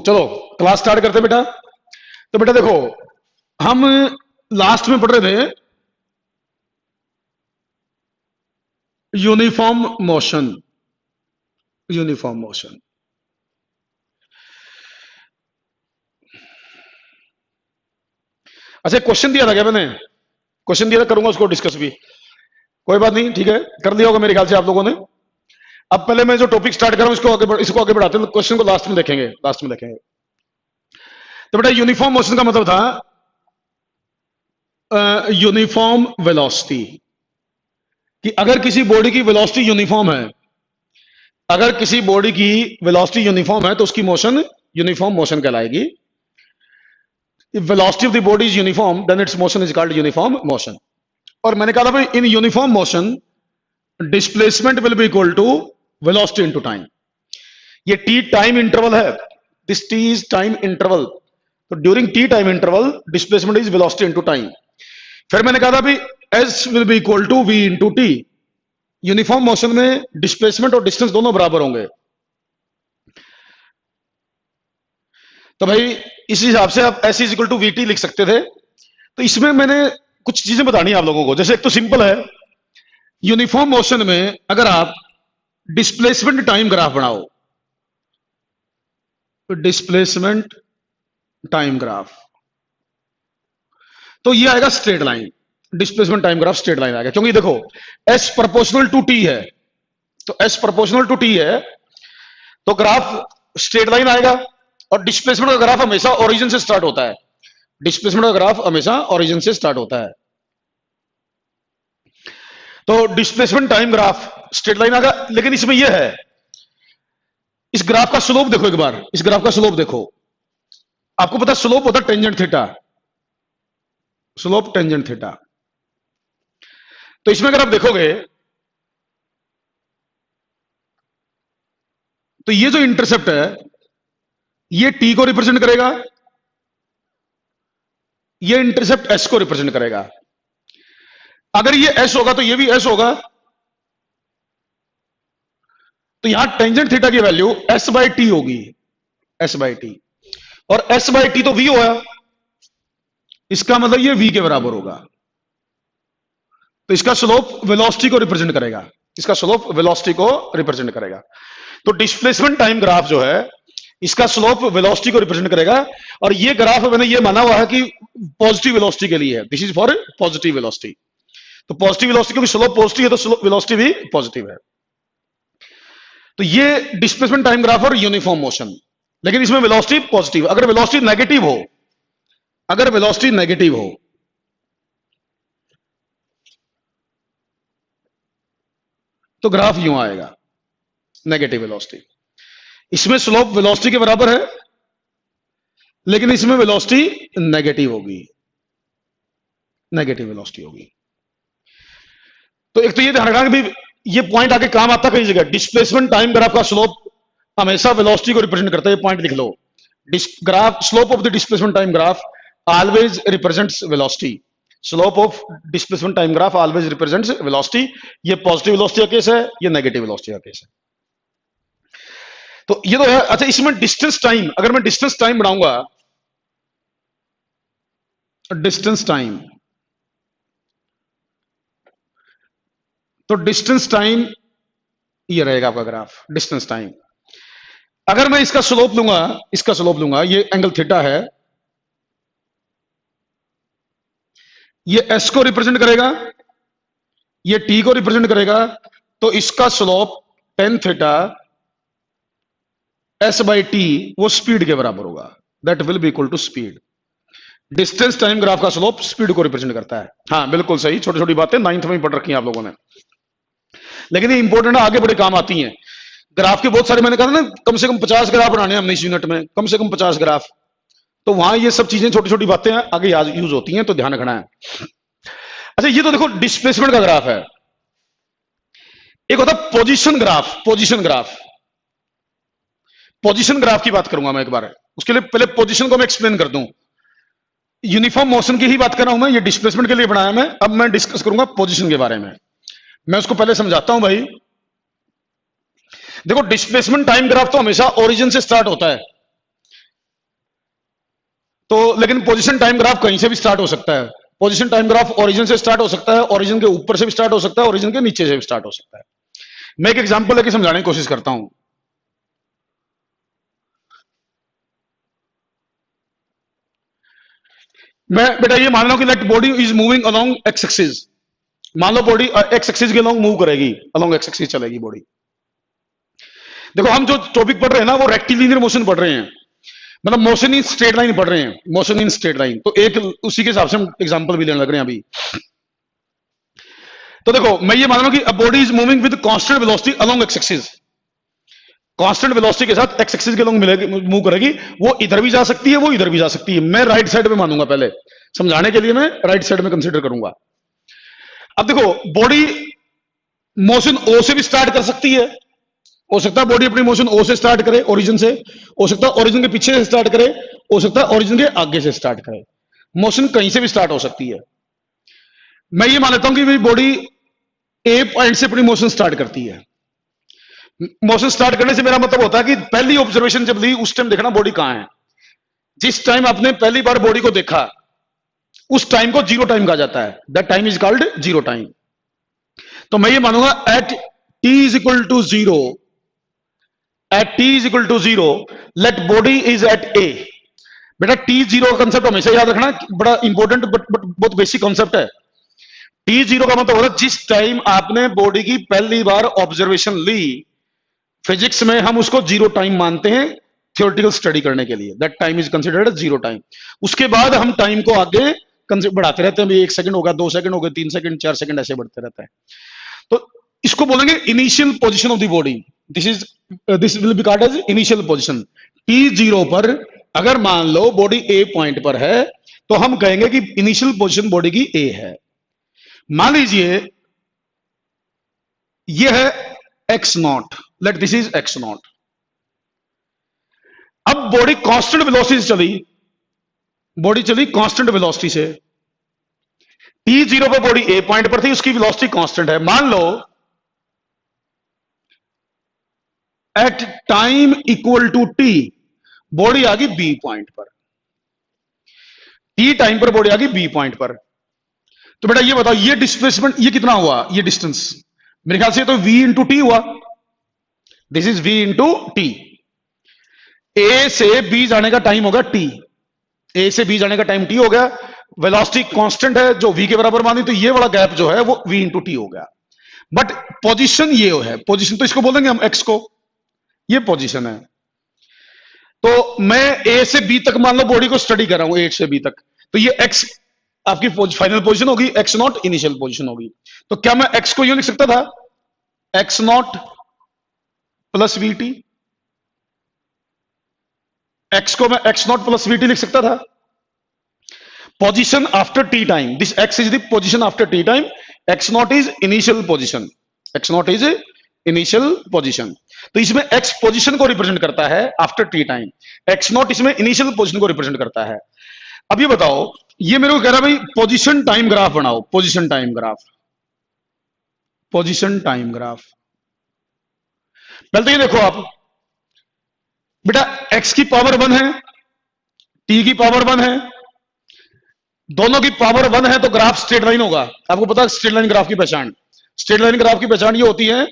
चलो class start करते बेटा। तो बेटा देखो, हम लास्ट में पढ़ रहे थे यूनिफॉर्म मोशन। यूनिफॉर्म मोशन, अच्छा क्वेश्चन दिया था क्या मैंने? क्वेश्चन दिया था, करूंगा उसको डिस्कस भी, कोई बात नहीं, ठीक है, कर दिया होगा मेरे ख्याल से आप लोगों ने। अब पहले मैं जो टॉपिक स्टार्ट कर रहा हूं इसको आगे बढ़ाते हैं, क्वेश्चन को लास्ट में देखेंगे, लास्ट में देखेंगे। तो बेटा यूनिफॉर्म मोशन का मतलब था यूनिफॉर्म वेलोसिटी, कि अगर किसी बॉडी की वेलोसिटी यूनिफॉर्म है, अगर किसी बॉडी की वेलोसिटी यूनिफॉर्म है तो उसकी मोशन यूनिफॉर्म मोशन कहलाएगी। If velocity of the body is uniform, then its motion is called uniform motion. और मैंने कहा था भाई in uniform motion displacement will be equal to velocity into time. ये टी टाइम इंटरवल है, this t is time interval, तो during t time interval displacement is velocity into time. फिर मैंने कहा था भाई s will be equal to v into t. Uniform motion में displacement और डिस्टेंस दोनों बराबर होंगे, तो भाई इस हिसाब से आप s is equal to v t लिख सकते थे। तो इसमें मैंने कुछ चीजें बतानी है आप लोगों को। जैसे एक तो सिंपल है, यूनिफॉर्म मोशन में अगर आप डिस्प्लेसमेंट टाइम ग्राफ बनाओ, तो डिस्प्लेसमेंट टाइम ग्राफ, तो ये आएगा straight line. Displacement time graph straight line आएगा, क्योंकि देखो एस प्रोपोर्शनल टू टी है, तो एस प्रोपोर्शनल टू टी है तो ग्राफ स्ट्रेट लाइन आएगा। और डिस्प्लेसमेंट का ग्राफ हमेशा ओरिजिन से स्टार्ट होता है, डिस्प्लेसमेंट का ग्राफ हमेशा ओरिजिन से स्टार्ट होता है। तो displacement time graph straight line आएगा, लेकिन इसमें यह है, इस ग्राफ का स्लोप देखो एक बार, इस ग्राफ का स्लोप देखो, आपको पता है स्लोप होता है tangent theta, slope tangent theta. तो इसमें अगर आप देखोगे तो ये जो इंटरसेप्ट है ये टी को रिप्रेजेंट करेगा, ये इंटरसेप्ट एस को रिप्रेजेंट करेगा। अगर ये एस होगा तो ये भी एस होगा, तो यहां टेंजेंट थीटा की वैल्यू एस बाई टी होगी, एस बाई टी, और एस बाई टी तो वी होगा, इसका मतलब ये वी के बराबर होगा। तो इसका स्लोप वेलोसिटी को रिप्रेजेंट करेगा, इसका स्लोप वेलोसिटी को रिप्रेजेंट करेगा। तो डिस्प्लेसमेंट टाइम ग्राफ जो है इसका स्लोप वेलोसिटी को रिप्रेजेंट करेगा, और ये ग्राफ मैंने ये माना हुआ है कि पॉजिटिव वेलोसिटी के लिए है, this is for positive velocity. तो पॉजिटिव वेलोसिटी क्योंकि स्लोप पॉजिटिव है तो स्लोप वेलोसिटी भी पॉजिटिव है। तो ये डिस्प्लेसमेंट टाइम ग्राफ और यूनिफॉर्म मोशन, लेकिन इसमें वेलोसिटी पॉजिटिव। अगर वेलोसिटी नेगेटिव हो, अगर वेलोसिटी नेगेटिव हो तो ग्राफ यूं आएगा, नेगेटिव वेलोसिटी। इसमें स्लोप वेलोसिटी के बराबर है, लेकिन इसमें वेलोसिटी नेगेटिव होगी, नेगेटिव वेलोसिटी होगी। तो एक तो ये ध्यान रखना कि भाई ये पॉइंट आगे काम आता कई जगह, डिस्प्लेसमेंट टाइम ग्राफ का स्लोप हमेशा वेलोसिटी को रिप्रेजेंट करता है, ये पॉइंट लिख लो। Graph slope of the displacement time graph always represents velocity, slope of displacement time graph always represents velocity. ये पॉजिटिव वेलोसिटी का केस है, ये नेगेटिव वेलोसिटी का केस है। तो ये तो है। अच्छा इसमें डिस्टेंस टाइम, अगर मैं डिस्टेंस टाइम बनाऊंगा, डिस्टेंस टाइम, तो डिस्टेंस टाइम ये रहेगा आपका ग्राफ, डिस्टेंस टाइम। अगर मैं इसका स्लोप लूंगा, इसका स्लोप लूंगा, ये एंगल थीटा है, ये एस को रिप्रेजेंट करेगा, ये टी को रिप्रेजेंट करेगा, तो इसका slope tan theta s by t वो स्पीड के बराबर होगा, that will be equal to speed. Distance time graph का स्लोप स्पीड को रिप्रेजेंट करता है। हाँ बिल्कुल सही, छोटी छोटी बातें 9th में पढ़ रखी हैं आप लोगों ने, लेकिन ये इंपॉर्टेंट है, आगे बड़े काम आती हैं। ग्राफ के बहुत सारे, मैंने कहा ना कम से कम 50 ग्राफ बनाने हैं हमने इस यूनिट में, कम से कम 50 ग्राफ, तो वहां ये सब चीजें छोटी छोटी बातें आगे यूज होती हैं, तो ध्यान रखना है। अच्छा ये तो देखो डिस्प्लेसमेंट का ग्राफ है। एक होता है position graph, position graph, position graph की बात करूंगा मैं एक बार। उसके लिए पहले पोजीशन को मैं एक्सप्लेन कर दूं। यूनिफॉर्म मोशन की ही बात कर रहा हूं मैं, ये डिस्प्लेसमेंट के लिए बनाया मैं, अब मैं डिस्कस करूंगा पोजीशन के बारे में। मैं उसको पहले समझाता हूं भाई। देखो डिस्प्लेसमेंट टाइम ग्राफ तो हमेशा ओरिजिन से स्टार्ट होता है, तो लेकिन पोजीशन टाइम ग्राफ कहीं से भी स्टार्ट हो सकता है। पोजीशन टाइम ग्राफ ओरिजिन से स्टार्ट हो सकता है, ओरिजिन के ऊपर से भी स्टार्ट हो सकता है, ओरिजिन के नीचे से भी स्टार्ट हो सकता है। मैं एक एग्जांपल लेके समझाने की कोशिश करता हूं। मैं बेटा ये मान लो कि let body is moving along x axis. मान लो बॉडी एक्स एक्सिस के अलोंग मूव करेगी, अलोंग एक्स एक्सिस चलेगी बॉडी। देखो हम जो टॉपिक पढ़ रहे हैं ना वो रेक्टिलिनियर मोशन पढ़ रहे हैं, मतलब मोशन इन स्ट्रेट लाइन पढ़ रहे हैं, मोशन इन स्ट्रेट लाइन। तो एक उसी के हिसाब से हम एग्जांपल भी लेने लग रहे हैं अभी। तो देखो मैं ये मान रहा हूं कि body is moving with constant velocity along x axis. Constant velocity के साथ एक्स एक्सिस के अलोंग मिलेगी, मूव करेगी। वो इधर भी जा सकती है, वो इधर भी जा सकती है। मैं राइट साइड में मानूंगा, पहले समझाने के लिए मैं राइट साइड में कंसीडर करूंगा। अब देखो बॉडी मोशन ओ से भी स्टार्ट कर सकती है। हो सकता है बॉडी अपनी मोशन ओ से स्टार्ट करे, ओरिजिन से। हो सकता है ओरिजिन के पीछे से स्टार्ट करे, हो सकता है ओरिजिन के आगे से स्टार्ट करे। मोशन कहीं से भी स्टार्ट हो सकती है। मैं ये मान लेता हूं कि बॉडी ए पॉइंट से अपनी मोशन स्टार्ट करती है। मोशन स्टार्ट करने से मेरा मतलब होता है कि पहली ऑब्जर्वेशन जब ली उस टाइम देखना बॉडी कहां है। जिस टाइम आपने पहली बार बॉडी को देखा उस टाइम को जीरो टाइम कहा जाता है। That time is called zero time. तो मैं ये मानूंगा at t is equal to zero, at t is equal to zero let body is at A. बेटा टी जीरो का कंसेप्ट हमेशा याद रखना, बड़ा इंपॉर्टेंट बट बहुत बेसिक कंसेप्ट है। टी जीरो का मतलब होता है जिस टाइम आपने बॉडी की पहली बार ऑब्जर्वेशन ली। फिजिक्स में हम उसको जीरो टाइम मानते हैं थियोरेटिकल स्टडी करने के लिए। That time is considered zero time. उसके बाद हम टाइम को आगे बढ़ाते रहते हैं। 1 सेकंड होगा, 2 सेकंड हो गए, 3 सेकंड, 4 सेकंड, ऐसे बढ़ते रहता है। तो इसको बोलेंगे initial position of the body. This will be called as initial position. T zero पर अगर मान लो बॉडी ए पॉइंट पर है तो हम कहेंगे कि इनिशियल पोजीशन बॉडी की ए है। मान लीजिए यह है x naught, let this is x naught. अब बॉडी कांस्टेंट वेलोसिटी से चली, बॉडी चली कांस्टेंट वेलोसिटी से। टी जीरो पर बॉडी ए पॉइंट पर थी, उसकी वेलोसिटी कांस्टेंट है। मान लो at time equal to t body आ गई बी पॉइंट पर। टी टाइम पर बॉडी आ गई बी पॉइंट पर। तो बेटा ये बताओ ये डिस्प्लेसमेंट ये कितना हुआ, ये डिस्टेंस मेरे ख्याल से तो v इंटू टी हुआ। This is v into t. A से बी जाने का टाइम होगा टी, ए से बी जाने का टाइम टी हो गया। वेलोसिटी कांस्टेंट है जो v के बराबर मानी, तो ये वाला गैप जो है वो v इंटू टी हो गया। बट पोजीशन ये है, पोजीशन तो इसको बोलेंगे हम x को, ये पोजीशन है। तो मैं ए से बी तक मान लो बॉडी को स्टडी कर रहा हूं, ए से बी तक। तो ये x आपकी फाइनल पोजीशन होगी, एक्स नॉट इनिशियल पोजीशन होगी। तो क्या मैं x को यूं लिख सकता था, x not plus we T. X को मैं x not plus we t लिख सकता था। Position after T time, this x is the position after T time, x not is initial position, x not is initial position. तो इसमें x position को represent करता है after T time, x not इसमें initial position को represent करता है। अब ये बताओ, ये मेरे को कह रहा है भाई पोजीशन टाइम ग्राफ बनाओ, position time graph, position time graph. पहले तो ये देखो आप बेटा, x की पावर 1 है, t की पावर 1 है, दोनों की पावर 1 है, तो ग्राफ स्ट्रेट लाइन होगा। आपको पता है स्ट्रेट लाइन ग्राफ की पहचान, स्ट्रेट लाइन ग्राफ की पहचान ये होती है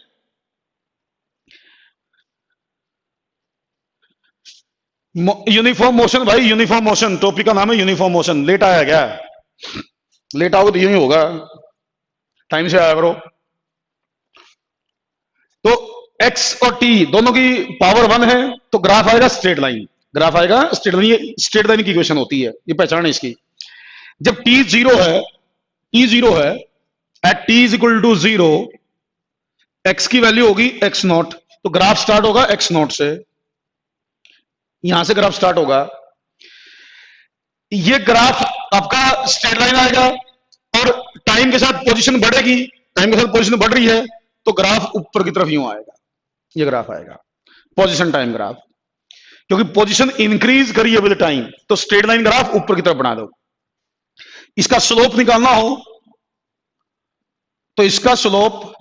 यूनिफॉर्म मोशन। भाई यूनिफॉर्म मोशन टॉपिक का नाम है, यूनिफॉर्म मोशन। लेट आया क्या, लेट आओगे तो यूं ही होगा, टाइम से आया करो। तो x और t दोनों की पावर 1 है तो ग्राफ आएगा स्ट्रेट लाइन, ग्राफ आएगा स्ट्रेट लाइन। ये स्ट्रेट लाइन की इक्वेशन होती है, ये पहचान है इसकी। जब t जीरो है, t जीरो है, at t is equal to zero, x की वैल्यू होगी x नॉट, तो ग्राफ स्टार्ट होगा x नॉट से, यहां से ग्राफ स्टार्ट होगा। ये ग्राफ आपका स्ट्रेट लाइन आएगा और टाइम के साथ पोजीशन बढ़ेगी, टाइम के साथ पोजीशन बढ़ रही है तो ग्राफ ऊपर की तरफ यूं आएगा, ये ग्राफ आएगा पोजीशन टाइम ग्राफ। क्योंकि पोजीशन इंक्रीज करिए विद टाइम, तो स्ट्रेट लाइन ग्राफ ऊपर की तरफ बना दो। इसका स्लोप निकालना हो तो इसका स्लोप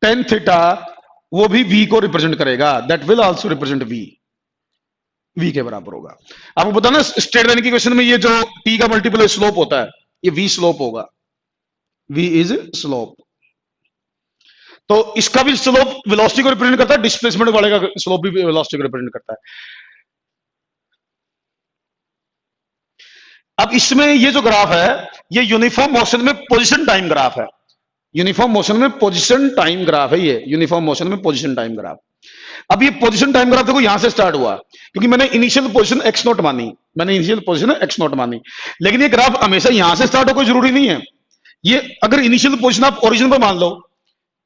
टेन थीटा वो भी v को रिप्रेजेंट करेगा, that will also represent v। v के बराबर होगा। आपको पता ना स्ट्रेट लाइन की क्वेश्चन में ये जो t का मल्टीपल स्लोप होता है, ये v स्लोप होगा, v इज स्लोप। तो इसका भी स्लोप वेलोसिटी को रिप्रेजेंट करता है, डिस्प्लेसमेंट वाले का स्लोप भी वेलोसिटी को रिप्रेजेंट करता है। अब इसमें ये जो ग्राफ है, ये यूनिफॉर्म मोशन में पोजीशन टाइम ग्राफ है। यूनिफॉर्म मोशन में पोजीशन टाइम ग्राफ है ये, यूनिफॉर्म मोशन में पोजीशन टाइम ग्राफ। अब ये पोजीशन टाइम ग्राफ देखो यहां से स्टार्ट हुआ, क्योंकि मैंने इनिशियल पोजीशन x नॉट मानी, मैंने इनिशियल पोजीशन x नॉट मानी, लेकिन ये ग्राफ हमेशा यहां से स्टार्ट हो कोई जरूरी नहीं है। ये अगर इनिशियल पोजीशन आप ओरिजिन पर मान लो,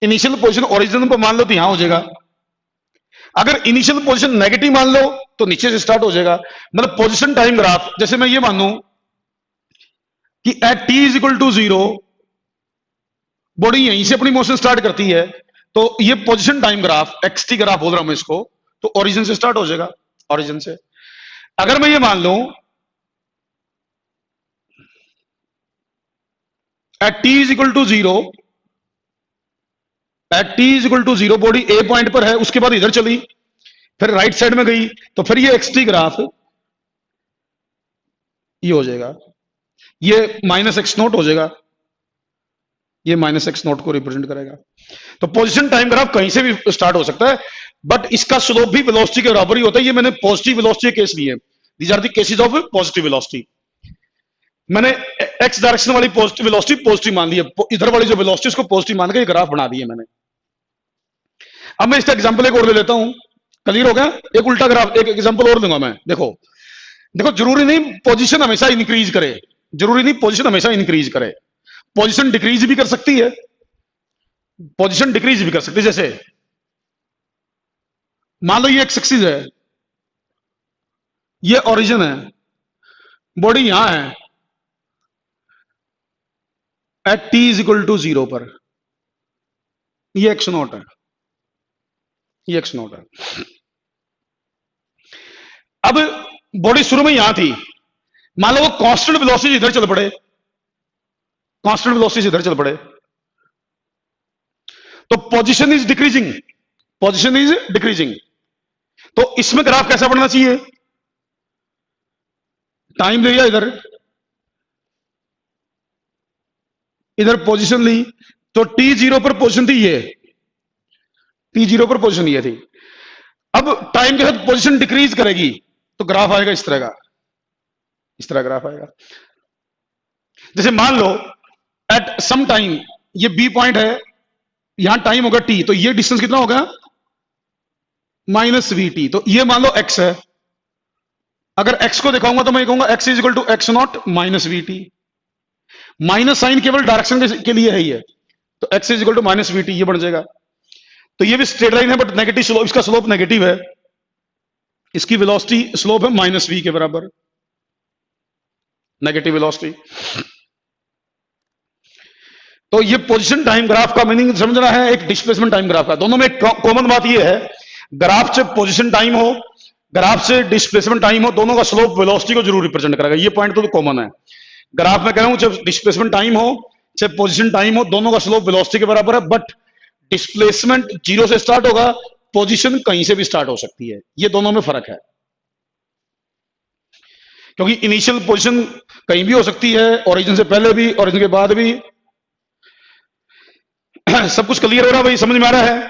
इनिशियल पोजीशन ओरिजिन पर मान लो तो यहां हो जाएगा। अगर इनिशियल पोजीशन नेगेटिव मान लो तो नीचे से स्टार्ट हो जाएगा। मतलब पोजीशन टाइम ग्राफ, जैसे मैं ये मानू कि at t is equal to 0 body यहीं से अपनी मोशन स्टार्ट करती है, तो ये position time graph xt graph बोल रहा हूं मैं इसको, तो ओरिजिन से स्टार्ट हो जाएगा, ओरिजिन से। अगर मैं ये मान लूं at t is equal to 0, at t is equal to 0 body A point पर है, उसके बाद इधर चली, फिर राइट साइड में गई, तो फिर ये xt ग्राफ ये हो जाएगा, ये माइनस एक्स नोट हो जाएगा, ये माइनस एक्स नोट को रिप्रेजेंट करेगा। तो पोजीशन टाइम ग्राफ कहीं से भी स्टार्ट हो सकता है, बट इसका स्लोप भी वेलोसिटी के बराबर ही होता है। ये मैंने पॉजिटिव वेलोसिटी केस लिए, these are the cases of positive velocity. मैंने एक्स डायरेक्शन वाली पॉजिटिव वेलोसिटी पॉजिटिव मान ली है, इधर वाली जो वेलोसिटी उसको पॉजिटिव मान के ये ग्राफ बना दिए मैंने। अब मैं इसका एग्जांपल एक और ले लेता हूं, क्लियर हो गया? एक उल्टा ग्राफ, एक एग्जांपल और दूंगा मैं। देखो देखो, जरूरी नहीं पोजीशन हमेशा इंक्रीज करे, जरूरी नहीं पोजीशन हमेशा इंक्रीज करे, पोजीशन डिक्रीज भी कर सकती है, पोजीशन डिक्रीज भी कर सकती है। जैसे मान लो ये एक एक्सिस है, ये ओरिजिन है, बॉडी यहां है at t is equal to 0 पर, ये एक्स नॉट है, ये एक्स नॉट है। अब बॉडी शुरू में यहां थी, मान लो वो कांस्टेंट वेलोसिटी इधर चल पड़े, कांस्टेंट वेलोसिटी इधर चल पड़े, तो position is decreasing, position is decreasing. तो इसमें ग्राफ कैसा बनना चाहिए? टाइम ले लिया, इधर इधर पोजीशन ली, तो t0 पर पोजीशन थी ये, t0 पर पोजीशन ये थी। अब टाइम के साथ पोजीशन डिक्रीज करेगी तो ग्राफ आएगा इस तरह का, इस तरह ग्राफ आएगा। जैसे मान लो एट सम टाइम ये बी पॉइंट है, यहां टाइम होगा t, तो ये डिस्टेंस कितना होगा? Minus v T. तो ये मान लो x है, अगर x को दिखाऊंगा तो मैं कहूंगा x is equal to x nought minus v t. Minus sign केवल डायरेक्शन के लिए है ये, तो x is equal to minus v t, ये बन जाएगा। तो ये भी स्ट्रेट लाइन है बट नेगेटिव स्लोप, इसका स्लोप नेगेटिव है, इसकी वेलोसिटी स्लोप है माइनस वी के बराबर, नेगेटिव वेलोसिटी। तो ये पोजीशन टाइम ग्राफ का मीनिंग समझना है, एक डिस्प्लेसमेंट टाइम ग्राफ का। दोनों में एक कॉमन बात ये है, ग्राफ से पोजीशन टाइम हो, ग्राफ से डिस्प्लेसमेंट टाइम हो, दोनों का स्लोप वेलोसिटी को जरूर रिप्रेजेंट करेगा। ये पॉइंट तो कॉमन है। ग्राफ में कह रहा हूं चाहे डिस्प्लेसमेंट टाइम हो चाहे पोजीशन टाइम हो, दोनों का स्लोप वेलोसिटी के बराबर है, बट डिस्प्लेसमेंट 0 से स्टार्ट होगा, पोजीशन कहीं से भी स्टार्ट हो सकती है। ये दोनों में फर्क है, क्योंकि इनिशियल पोजीशन कहीं भी हो सकती है, ओरिजिन से पहले भी, ओरिजिन के बाद भी। सब कुछ क्लियर हो रहा है भाई? समझ में आ रहा है?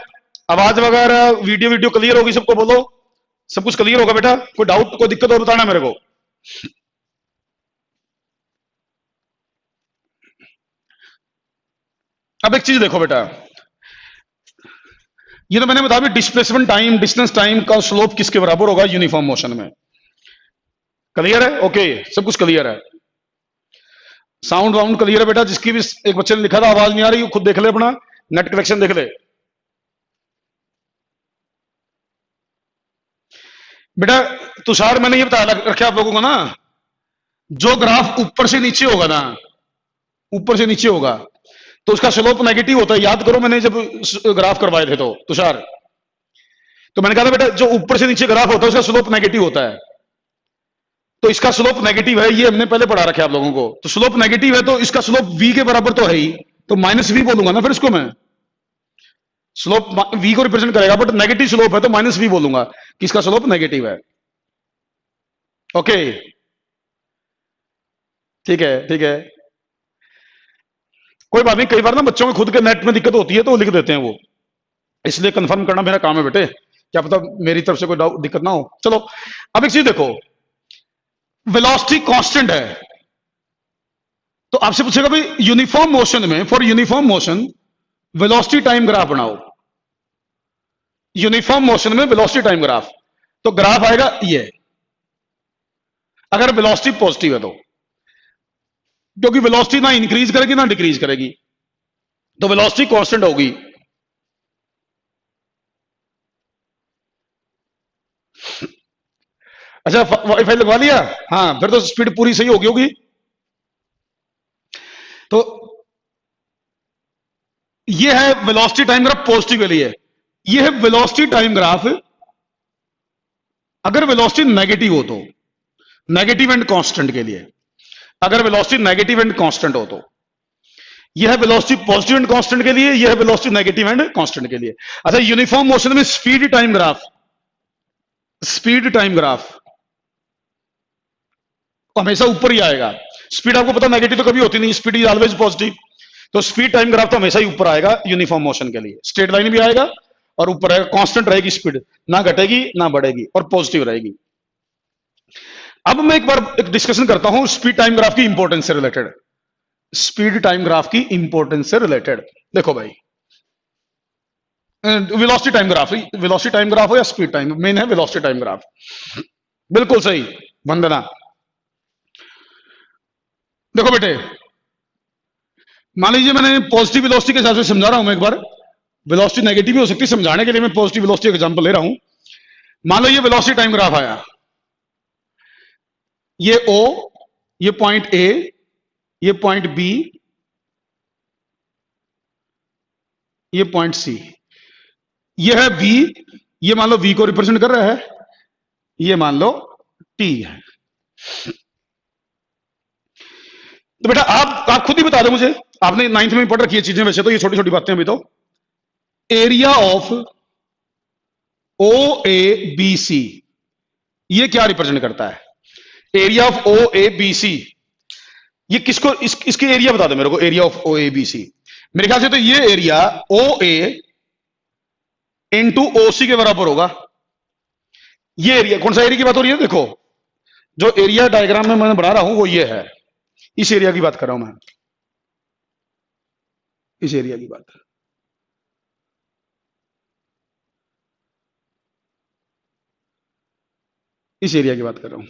आवाज वगैरह वीडियो वीडियो क्लियर होगी? सबको बोलो सब कुछ क्लियर होगा बेटा? कोई डाउट कोई दिक्कत हो बताना मेरे को। अब एक चीज देखो बेटा, ये तो मैंने बताया भी डिस्प्लेसमेंट टाइम, डिस्टेंस टाइम का स्लोप किसके बराबर होगा यूनिफॉर्म मोशन में। क्लियर है? ओके, सब कुछ क्लियर है। साउंड वाउंड क्लियर है बेटा? जिसकी भी एक बच्चे ने लिखा था आवाज नहीं आ रही, खुद देख ले, अपना नेट कनेक्शन देख ले बेटा। तुषार मैंने ये बताया रखे आप लोगों को ना, जो ग्राफ ऊपर से नीचे होगा ना, ऊपर से नीचे होगा तो उसका स्लोप नेगेटिव होता है। याद करो मैंने जब ग्राफ करवाए थे तो तुषार, तो मैंने कहा था बेटा जो ऊपर से नीचे ग्राफ होता है उसका स्लोप नेगेटिव होता है। तो इसका स्लोप नेगेटिव है, ये हमने पहले पढ़ा रखा है आप लोगों को। तो स्लोप नेगेटिव है तो इसका स्लोप v के बराबर तो है ही, तो माइनस वी बोलूंगा ना फिर इसको मैं। स्लोप v को रिप्रेजेंट करेगा, बट नेगेटिव स्लोप है तो माइनस वी बोलूंगा कि इसका स्लोप नेगेटिव है। ओके, ठीक है, ठीक है, कोई बात नहीं। कई बार ना बच्चों को खुद के नेट में दिक्कत होती है तो वो लिख देते हैं वो, इसलिए कंफर्म करना मेरा काम है बेटे, क्या पता मेरी तरफ से कोई दिक्कत ना हो। चलो, अब एक चीज देखो, वेलोसिटी कांस्टेंट है, तो आपसे पूछेगा भाई यूनिफॉर्म मोशन में, for uniform motion velocity time graph बनाओ। यूनिफॉर्म मोशन में वेलोसिटी टाइम ग्राफ, तो ग्राफ आएगा ये, अगर वेलोसिटी पॉजिटिव है तो, क्योंकि वेलोसिटी ना इंक्रीज करेगी ना डिक्रीज करेगी, तो वेलोसिटी कांस्टेंट होगी। अच्छा, वाईफाई लगवा लिया? हाँ, फिर तो स्पीड पूरी सही होगी। तो ये है वेलोसिटी टाइम ग्राफ पॉजिटिव के लिए, ये है वेलोसिटी टाइम ग्राफ अगर वेलोसिटी नेगेटिव हो तो, नेगेटिव एंड कांस्टेंट के लिए, अगर वेलोसिटी नेगेटिव एंड कांस्टेंट हो तो यह है वेलोसिटी पॉजिटिव एंड कांस्टेंट के लिए, यह है वेलोसिटी नेगेटिव एंड कांस्टेंट के लिए। अच्छा, यूनिफॉर्म मोशन में speed time graph, speed time graph हमेशा ऊपर ही आएगा। स्पीड आपको पता नेगेटिव तो कभी होती नहीं, स्पीड इज ऑलवेज पॉजिटिव, तो स्पीड टाइम ग्राफ तो हमेशा ही ऊपर आएगा यूनिफॉर्म मोशन के लिए, स्ट्रेट लाइन भी आएगा और ऊपर आएगा, कांस्टेंट रहेगी स्पीड, ना घटेगी ना बढ़ेगी और पॉजिटिव रहेगी। अब मैं एक बार एक डिस्कशन करता हूं स्पीड टाइम ग्राफ की इंपॉर्टेंस से रिलेटेड, स्पीड टाइम ग्राफ की इंपॉर्टेंस से रिलेटेड। देखो भाई, velocity time graph, velocity time graph हो या स्पीड टाइम, मेन है वेलोसिटी टाइम ग्राफ, बिल्कुल सही वंदना। देखो बेटे, मान लीजिए मैंने पॉजिटिव वेलोसिटी के हिसाब से समझा रहा हूं मैं एक बार, वेलोसिटी नेगेटिव भी हो सकती है, समझाने के लिए मैं पॉजिटिव वेलोसिटी एग्जांपल ले रहा हूं। मान लो ये वेलोसिटी टाइम ग्राफ आया, ये ओ, ये पॉइंट ए, ये पॉइंट बी, ये पॉइंट सी, ये है वी, ये मान लो वी को रिप्रेजेंट कर रहा है, ये मान लो टी है। तो बेटा आप खुद ही बता दो मुझे, आपने 9th में पढ़ रखी है चीजें वैसे तो, ये छोटी छोटी बातें अभी तो। Area of O A B C ये क्या रिप्रेजेंट करता है? Area of O A B C, ये किसको, इसके एरिया बता दो मेरे को, area of O A B C. मेरे ख्याल से तो ये एरिया ओ ए इंटू ओ सी के बराबर होगा। ये एरिया, कौन सा एरिया की बात हो रही है? देखो, जो एरिया डायग्राम में मैं बना रहा हूं वो ये है, इस एरिया की बात कर रहा हूं मैं, इस एरिया की बात, इस एरिया की बात कर रहा हूं।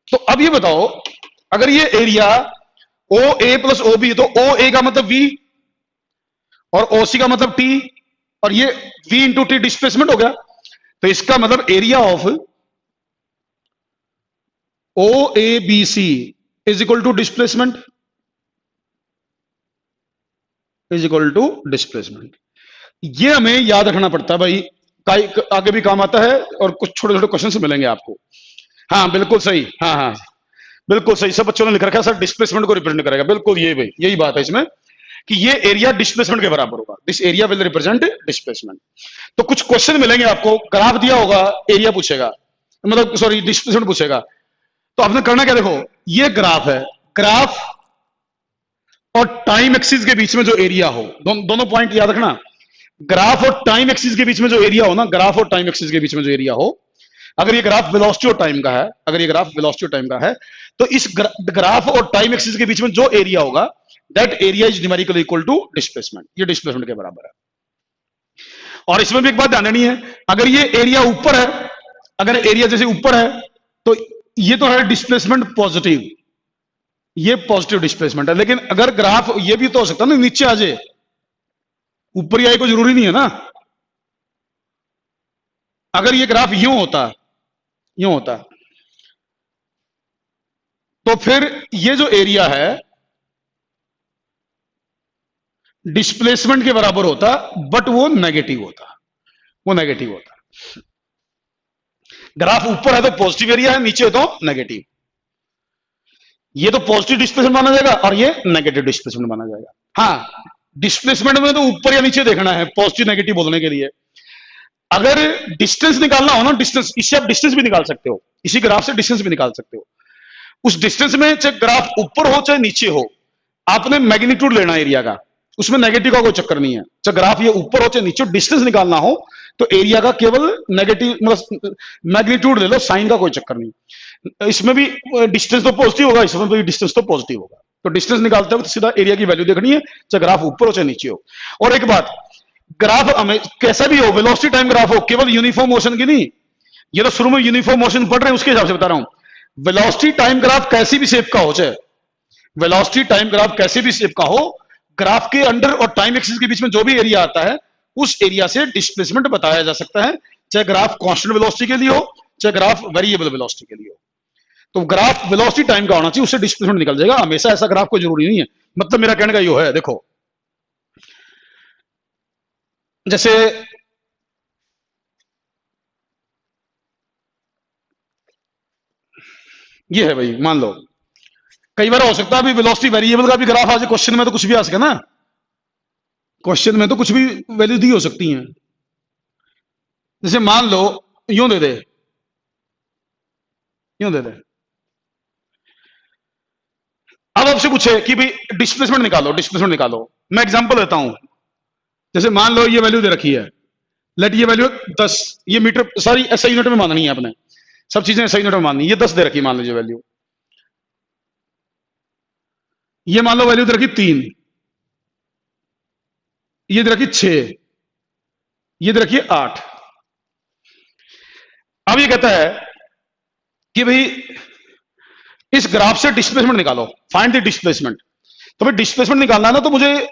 तो अब ये बताओ, अगर ये एरिया ओ ए प्लस ओ बी, तो ओ ए का मतलब वी और ओ सी का मतलब टी, और ये वी इंटू टी डिस्प्लेसमेंट हो गया, तो इसका मतलब area of O A B C is equal to displacement, is equal to displacement. ये हमें याद रखना पड़ता है भाई, आगे भी काम आता है और कुछ छोटे छोटे क्वेश्चन मिलेंगे आपको। हाँ बिल्कुल सही, हाँ हाँ बिल्कुल सही, सब बच्चों ने लिख रखा है सर डिस्प्लेसमेंट को रिप्रेजेंट करेगा, बिल्कुल ये भाई यही बात है इसमें, कि ये एरिया डिस्प्लेसमेंट के बराबर होगा, this area will represent displacement. तो कुछ क्वेश्चन मिलेंगे आपको, ग्राफ दिया होगा, एरिया पूछेगा, मतलब सॉरी डिस्प्लेसमेंट पूछेगा, तो आपने करना क्या, देखो ये ग्राफ है, ग्राफ और टाइम एक्सिस के बीच में जो एरिया हो, दोनों पॉइंट याद रखना, ग्राफ और टाइम एक्सिस के बीच में जो एरिया हो ना, ग्राफ और टाइम एक्सिस के बीच में जो एरिया हो, अगर ये ग्राफ वेलोसिटी और टाइम का है, अगर ये ग्राफ वेलोसिटी और टाइम का है, तो इस ग्राफ और टाइम एक्सिस के बीच में जो एरिया होगा, that area is numerically equal to displacement, ये डिस्प्लेसमेंट के बराबर है। और इसमें भी एक बात ध्यान देनी है, अगर ये एरिया ऊपर है, अगर एरिया जैसे ऊपर है, तो ये तो है डिस्प्लेसमेंट पॉजिटिव, ये पॉजिटिव डिस्प्लेसमेंट है, लेकिन अगर ग्राफ ये भी तो हो सकता है ना नीचे आ जाए, ऊपर ही आए कोई जरूरी नहीं है ना। अगर ये ग्राफ यूं होता, यूं होता, तो फिर ये जो एरिया है डिस्प्लेसमेंट के बराबर होता, बट वो नेगेटिव होता, वो नेगेटिव होता। ग्राफ ऊपर है तो पॉजिटिव एरिया है, नीचे तो नेगेटिव, ये तो पॉजिटिव डिस्प्लेसमेंट माना जाएगा और ये नेगेटिव डिस्प्लेसमेंट माना जाएगा। हाँ, डिस्प्लेसमेंट में तो ऊपर या नीचे देखना है पॉजिटिव नेगेटिव बोलने के लिए। अगर डिस्टेंस निकालना हो ना, डिस्टेंस, इससे आप डिस्टेंस भी निकाल सकते हो, इसी ग्राफ से डिस्टेंस भी निकाल सकते हो। उस डिस्टेंस में चाहे ग्राफ ऊपर हो चाहे नीचे हो, आपने मैग्नीट्यूड लेना है एरिया का, उसमें नेगेटिव का कोई चक्कर नहीं है। चाहे ग्राफ ये ऊपर हो चाहे नीचे हो, डिस्टेंस निकालना हो तो एरिया का केवल नेगेटिव मतलब मैग्नीट्यूड ले लो, साइन का कोई चक्कर नहीं। इसमें भी डिस्टेंस तो पॉजिटिव होगा, इसमें भी डिस्टेंस तो पॉजिटिव होगा। तो डिस्टेंस निकालते हो तो सीधा एरिया की वैल्यू देखनी है, चाहे ग्राफ ऊपर हो चाहे नीचे हो। और एक बात, ग्राफ हमें कैसा भी हो, वेलोसिटी टाइम ग्राफ हो, केवल यूनिफॉर्म मोशन की नहीं, ये तो शुरू में यूनिफॉर्म मोशन पढ़ रहे हैं उसके हिसाब से बता रहा हूं। वेलोसिटी टाइम ग्राफ कैसी भी शेप का हो, चाहे वेलोसिटी टाइम ग्राफ कैसे भी शेप का हो, ग्राफ के अंडर और टाइम एक्सिस के बीच में जो भी एरिया आता है, उस एरिया से डिस्प्लेसमेंट बताया जा सकता है, चाहे ग्राफ कांस्टेंट वेलोसिटी के लिए हो चाहे ग्राफ वेरिएबल वेलोसिटी के लिए हो। तो ग्राफ वेलोसिटी टाइम का होना चाहिए, उससे डिस्प्लेसमेंट निकल जाएगा। हमेशा ऐसा ग्राफ कोई जरूरी नहीं है, मतलब मेरा कहने का यो है। देखो जैसे ये है भाई, मान लो कई बार हो सकता है अभी वेलोसिटी वेरिएबल का भी ग्राफ आ जाए क्वेश्चन में, तो कुछ भी आ सके ना, क्वेश्चन में तो कुछ भी वैल्यू दी हो सकती है। जैसे मान लो यूं दे दे, यूं दे दे, अब आपसे पूछे कि भाई डिस्प्लेसमेंट निकालो, डिस्प्लेसमेंट निकालो। मैं एग्जांपल देता हूं, जैसे मान लो ये वैल्यू दे रखी है, लेट ये वैल्यू 10, ये मीटर सॉरी एसआई यूनिट में माननी है आपने, सब चीजें एसआई यूनिट में माननी है। ये 10 दे रखी है, मान लीजिए वैल्यू, ये मान लो वैल्यू दे रखी 3, ये दे रखी 6, ये दे रखी 8। अब ये कहता है कि भाई इस ग्राफ से डिस्प्लेसमेंट निकालो, फाइंड द डिस्प्लेसमेंट। तो भाई डिस्प्लेसमेंट निकालना है ना, तो मुझे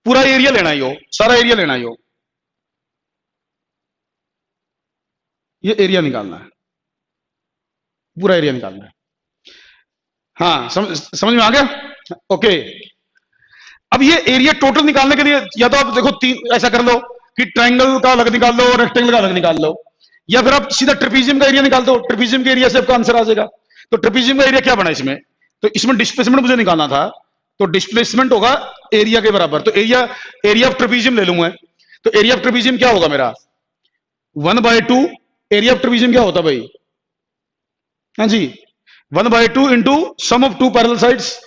पूरा एरिया लेना ही हो, सारा एरिया लेना ही हो, ये एरिया निकालना है, पूरा एरिया निकालना है। हाँ समझ में आ गया? ओके। अब ये एरिया टोटल निकालने के लिए या तो आप देखो तीन ऐसा कर लो कि ट्रायंगल का अलग निकाल लो और रेक्टेंगल का अलग निकाल लो, या फिर आप सीधा ट्रेपीजियम का एरिया निकाल दो, ट्रेपीजियम के एरिया से आपका आंसर आ जाएगा। तो ट्रेपीजियम का एरिया क्या बना इसमें, तो इसमें डिस्प्लेसमेंट मुझे निकालना था, तो डिस्प्लेसमेंट होगा एरिया के बराबर। तो एरिया एरिया ऑफ ट्रेपीजियम ले लूंगा, तो एरिया ऑफ ट्रेपीजियम क्या होगा मेरा 1/2। एरिया ऑफ ट्रेपीजियम क्या होता भाई, हाँ जी 1/2 into sum of two parallel sides,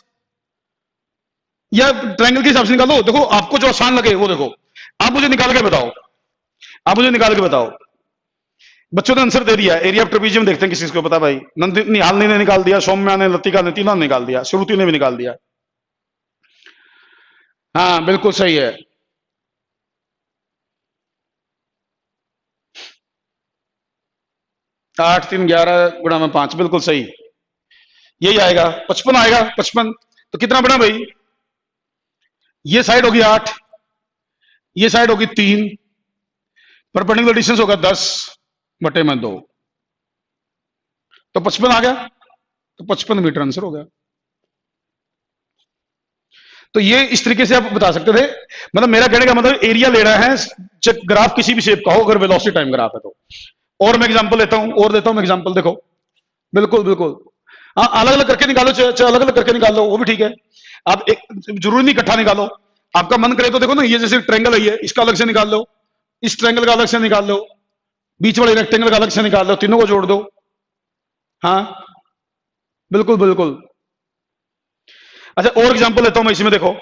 या ट्रायंगल के हिसाब से निकालो। देखो आपको जो आसान लगे वो देखो, आप मुझे निकाल के बताओ, आप मुझे निकाल के बताओ। बच्चों ने आंसर दे दिया, एरिया ऑफ ट्रेपीजियम देखते हैं किसी को पता भाई। निहाल ने निकाल दिया, सौम्या ने, लतिका ने, तीनों ने निकाल दिया, श्रुति ने भी निकाल दिया। हाँ बिल्कुल सही है। आठ 3 11 गुणा में 5, बिल्कुल सही, यही आएगा 55 आएगा 55। तो कितना बना भाई, ये साइड होगी 8, ये साइड होगी 3, परपेंडिकुलर डिस्टेंस होगा 10/2, तो 55 आ गया, तो 55 मीटर आंसर हो गया। तो ये इस तरीके से आप बता सकते थे, मतलब मेरा कहने का मतलब एरिया ले रहा है जब ग्राफ किसी भी शेप का हो, अगर वेलोसिटी टाइम ग्राफ है तो। और मैं एग्जांपल लेता हूं, और देता हूं मैं एग्जांपल, देखो बिल्कुल बिल्कुल, हाँ अलग अलग करके निकालो, चाहे अलग अलग करके निकाल लो वो भी ठीक है। आप एक जरूरी नहीं इकट्ठा निकालो, आपका मन करे तो देखो ना, ये जैसे ट्रायंगल है, इसका अलग से निकाल लो, इस ट्रायंगल का अलग से निकाल लो, बीच वाले रेक्टेंगल का अलग से निकाल लो, तीनों को जोड़ दो। हाँ बिल्कुल बिल्कुल। अच्छा और एग्जांपल लेता हूं मैं इसमें, देखो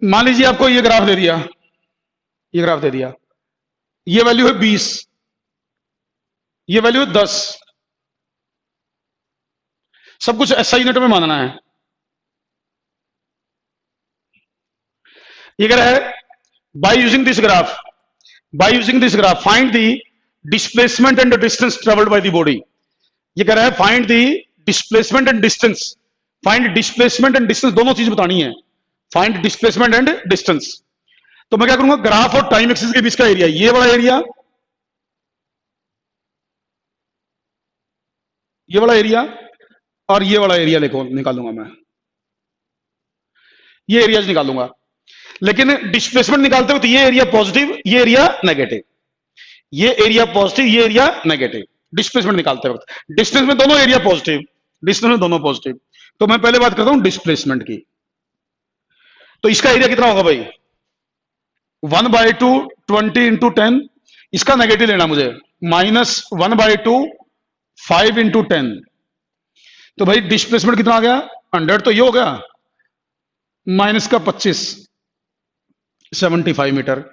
मान लीजिए आपको ये ग्राफ दे दिया, ये ग्राफ दे दिया, ये वैल्यू है 20, ये वैल्यू है 10, सब कुछ एसआई यूनिट में मानना है। ये कह रहा है by using this graph, by using this graph find the displacement and the distance travelled by the body. ये कह रहा है find the displacement and distance, find displacement and distance, दोनों चीज बतानी है, फाइंड डिस्प्लेसमेंट एंड डिस्टेंस। तो मैं क्या करूंगा, ग्राफ और टाइम एक्सिस के बीच का एरिया, ये वाला एरिया, ये वाला एरिया और ये वाला एरिया लिखो, निकालूंगा मैं, ये एरियाज निकालूंगा। लेकिन डिस्प्लेसमेंट निकालते हो तो ये एरिया पॉजिटिव, ये एरिया नेगेटिव, ये एरिया पॉजिटिव, ये एरिया नेगेटिव। डिस्प्लेसमेंट निकालते वक्त डिस्टेंस में दोनों एरिया पॉजिटिव, डिस्टेंस में दोनों पॉजिटिव। तो मैं पहले बात करता हूं डिस्प्लेसमेंट की। तो इसका एरिया कितना होगा भाई? 1/2 20 × 10, इसका नेगेटिव लेना मुझे, -1/2 5 × 10। तो भाई डिस्प्लेसमेंट कितना आ गया? 100। तो ये हो गया माइनस का 25 75 मीटर।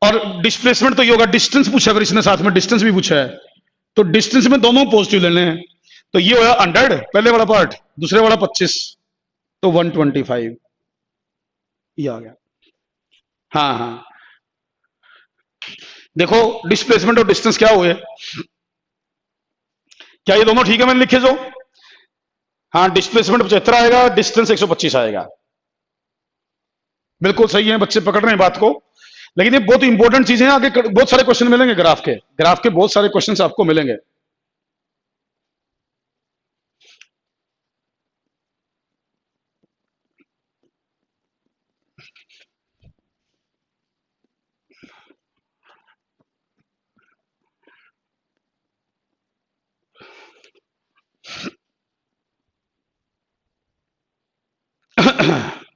और डिस्प्लेसमेंट तो ये होगा, डिस्टेंस पूछा अगर इसने, साथ में डिस्टेंस भी पूछा है, तो डिस्टेंस में दोनों पॉजिटिव लेने हैं। तो ये होगा 100 पहले वाला पार्ट, दूसरे वाला 25, तो 125 ये आ गया। हाँ हाँ, देखो डिस्प्लेसमेंट और डिस्टेंस क्या हुए, क्या ये दोनों ठीक है? मैंने लिखे जो, हाँ डिस्प्लेसमेंट 75 आएगा, डिस्टेंस 125 आएगा। बिल्कुल सही है, बच्चे पकड़ रहे हैं बात को। लेकिन ये बहुत इंपॉर्टेंट चीजें हैं, आगे बहुत सारे क्वेश्चन मिलेंगे ग्राफ के बहुत सारे क्वेश्चन आपको मिलेंगे।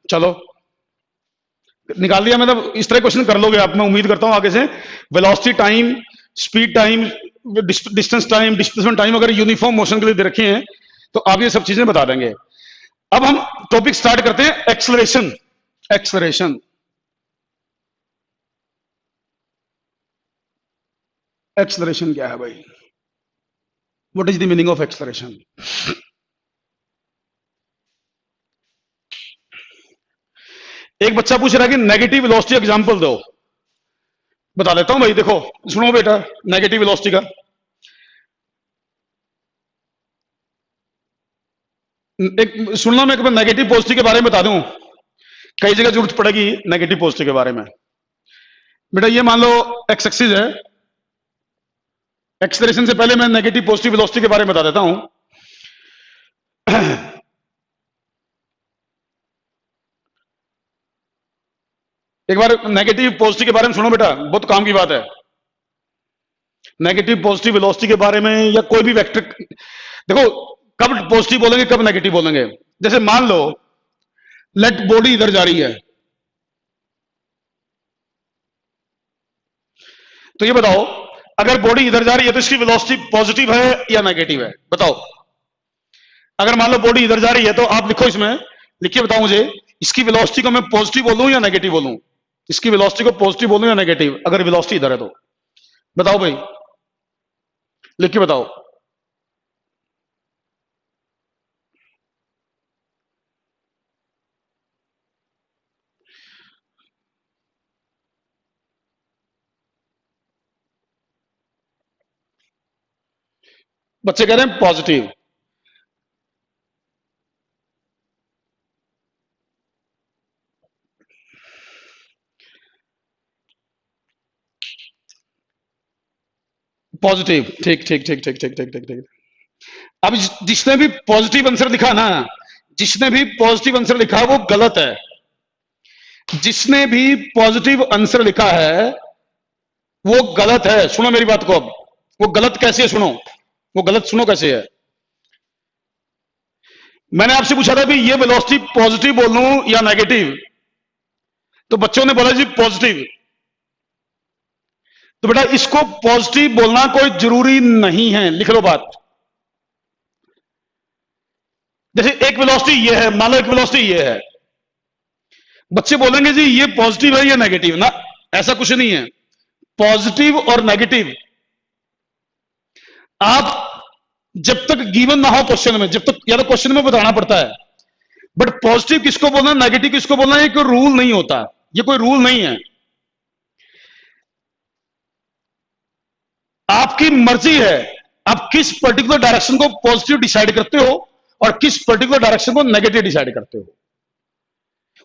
चलो निकाल लिया, मतलब इस तरह क्वेश्चन कर लोगे आप, मैं उम्मीद करता हूं आगे से। Velocity time, speed time, distance time, displacement time अगर यूनिफॉर्म मोशन के लिए दे रखे हैं तो आप ये सब चीजें बता देंगे। अब हम टॉपिक स्टार्ट करते हैं, एक्सलरेशन। एक्सलरेशन एक्सलरेशन क्या है भाई? What is the meaning of acceleration? एक बच्चा पूछ रहा है कि नेगेटिव वेलोसिटी एग्जांपल दो। बता देता हूं भाई, देखो सुनो बेटा, नेगेटिव वेलोसिटी का एक सुनना, मैं नेगेटिव पॉजिटिव के बारे में बता दूं, कई जगह जरूरत पड़ेगी नेगेटिव पॉजिटिव के बारे में। बेटा ये मान लो एक्स एक्सिस है, एक्सलरेशन से पहले मैं नेगेटिव पॉजिटिव वेलोसिटी के बारे में बता देता हूं। एक बार नेगेटिव पॉजिटिव के बारे में सुनो बेटा, बहुत काम की बात है। नेगेटिव पॉजिटिव वेलोसिटी के बारे में या कोई भी वेक्टर, देखो कब पॉजिटिव बोलेंगे कब नेगेटिव बोलेंगे। जैसे मान लो लेट बॉडी इधर जा रही है, तो ये बताओ अगर बॉडी इधर जा रही है तो इसकी वेलोसिटी पॉजिटिव है या नेगेटिव है? बताओ। अगर मान लो बॉडी इधर जा रही है तो आप लिखो, इसमें लिखिए, बताओ मुझे इसकी वेलोसिटी को मैं पॉजिटिव बोलूं या नेगेटिव बोलूं? इसकी वेलोसिटी को पॉजिटिव बोलूं या नेगेटिव, अगर वेलोसिटी इधर है तो? बताओ भाई, लिख के बताओ। बच्चे कह रहे हैं पॉजिटिव। पॉजिटिव, ठीक ठीक ठीक ठीक ठीक ठीक ठीक ठीक। अब जिसने भी पॉजिटिव आंसर लिखा ना, जिसने भी पॉजिटिव आंसर लिखा वो गलत है। जिसने भी पॉजिटिव आंसर लिखा है वो गलत है। सुनो मेरी बात को, अब वो गलत कैसे है सुनो, वो गलत सुनो कैसे है। मैंने आपसे पूछा था भी ये वेलोसिटी पॉजिटिव बोलूं या नेगेटिव, तो बच्चों ने बोला जी पॉजिटिव। तो बेटा इसको पॉजिटिव बोलना कोई जरूरी नहीं है, लिख लो बात। जैसे एक वेलोसिटी ये है, मान लो एक वेलोसिटी ये है, बच्चे बोलेंगे जी ये पॉजिटिव है या नेगेटिव, ना ऐसा कुछ नहीं है। पॉजिटिव और नेगेटिव आप जब तक गिवन ना हो क्वेश्चन में, जब तक या तो क्वेश्चन में बताना पड़ता है, बट पॉजिटिव किसको बोलना नेगेटिव किसको बोलना ये कोई रूल नहीं होता, ये कोई रूल नहीं है। आपकी मर्जी है आप किस पर्टिकुलर डायरेक्शन को पॉजिटिव डिसाइड करते हो और किस पर्टिकुलर डायरेक्शन को नेगेटिव डिसाइड करते हो।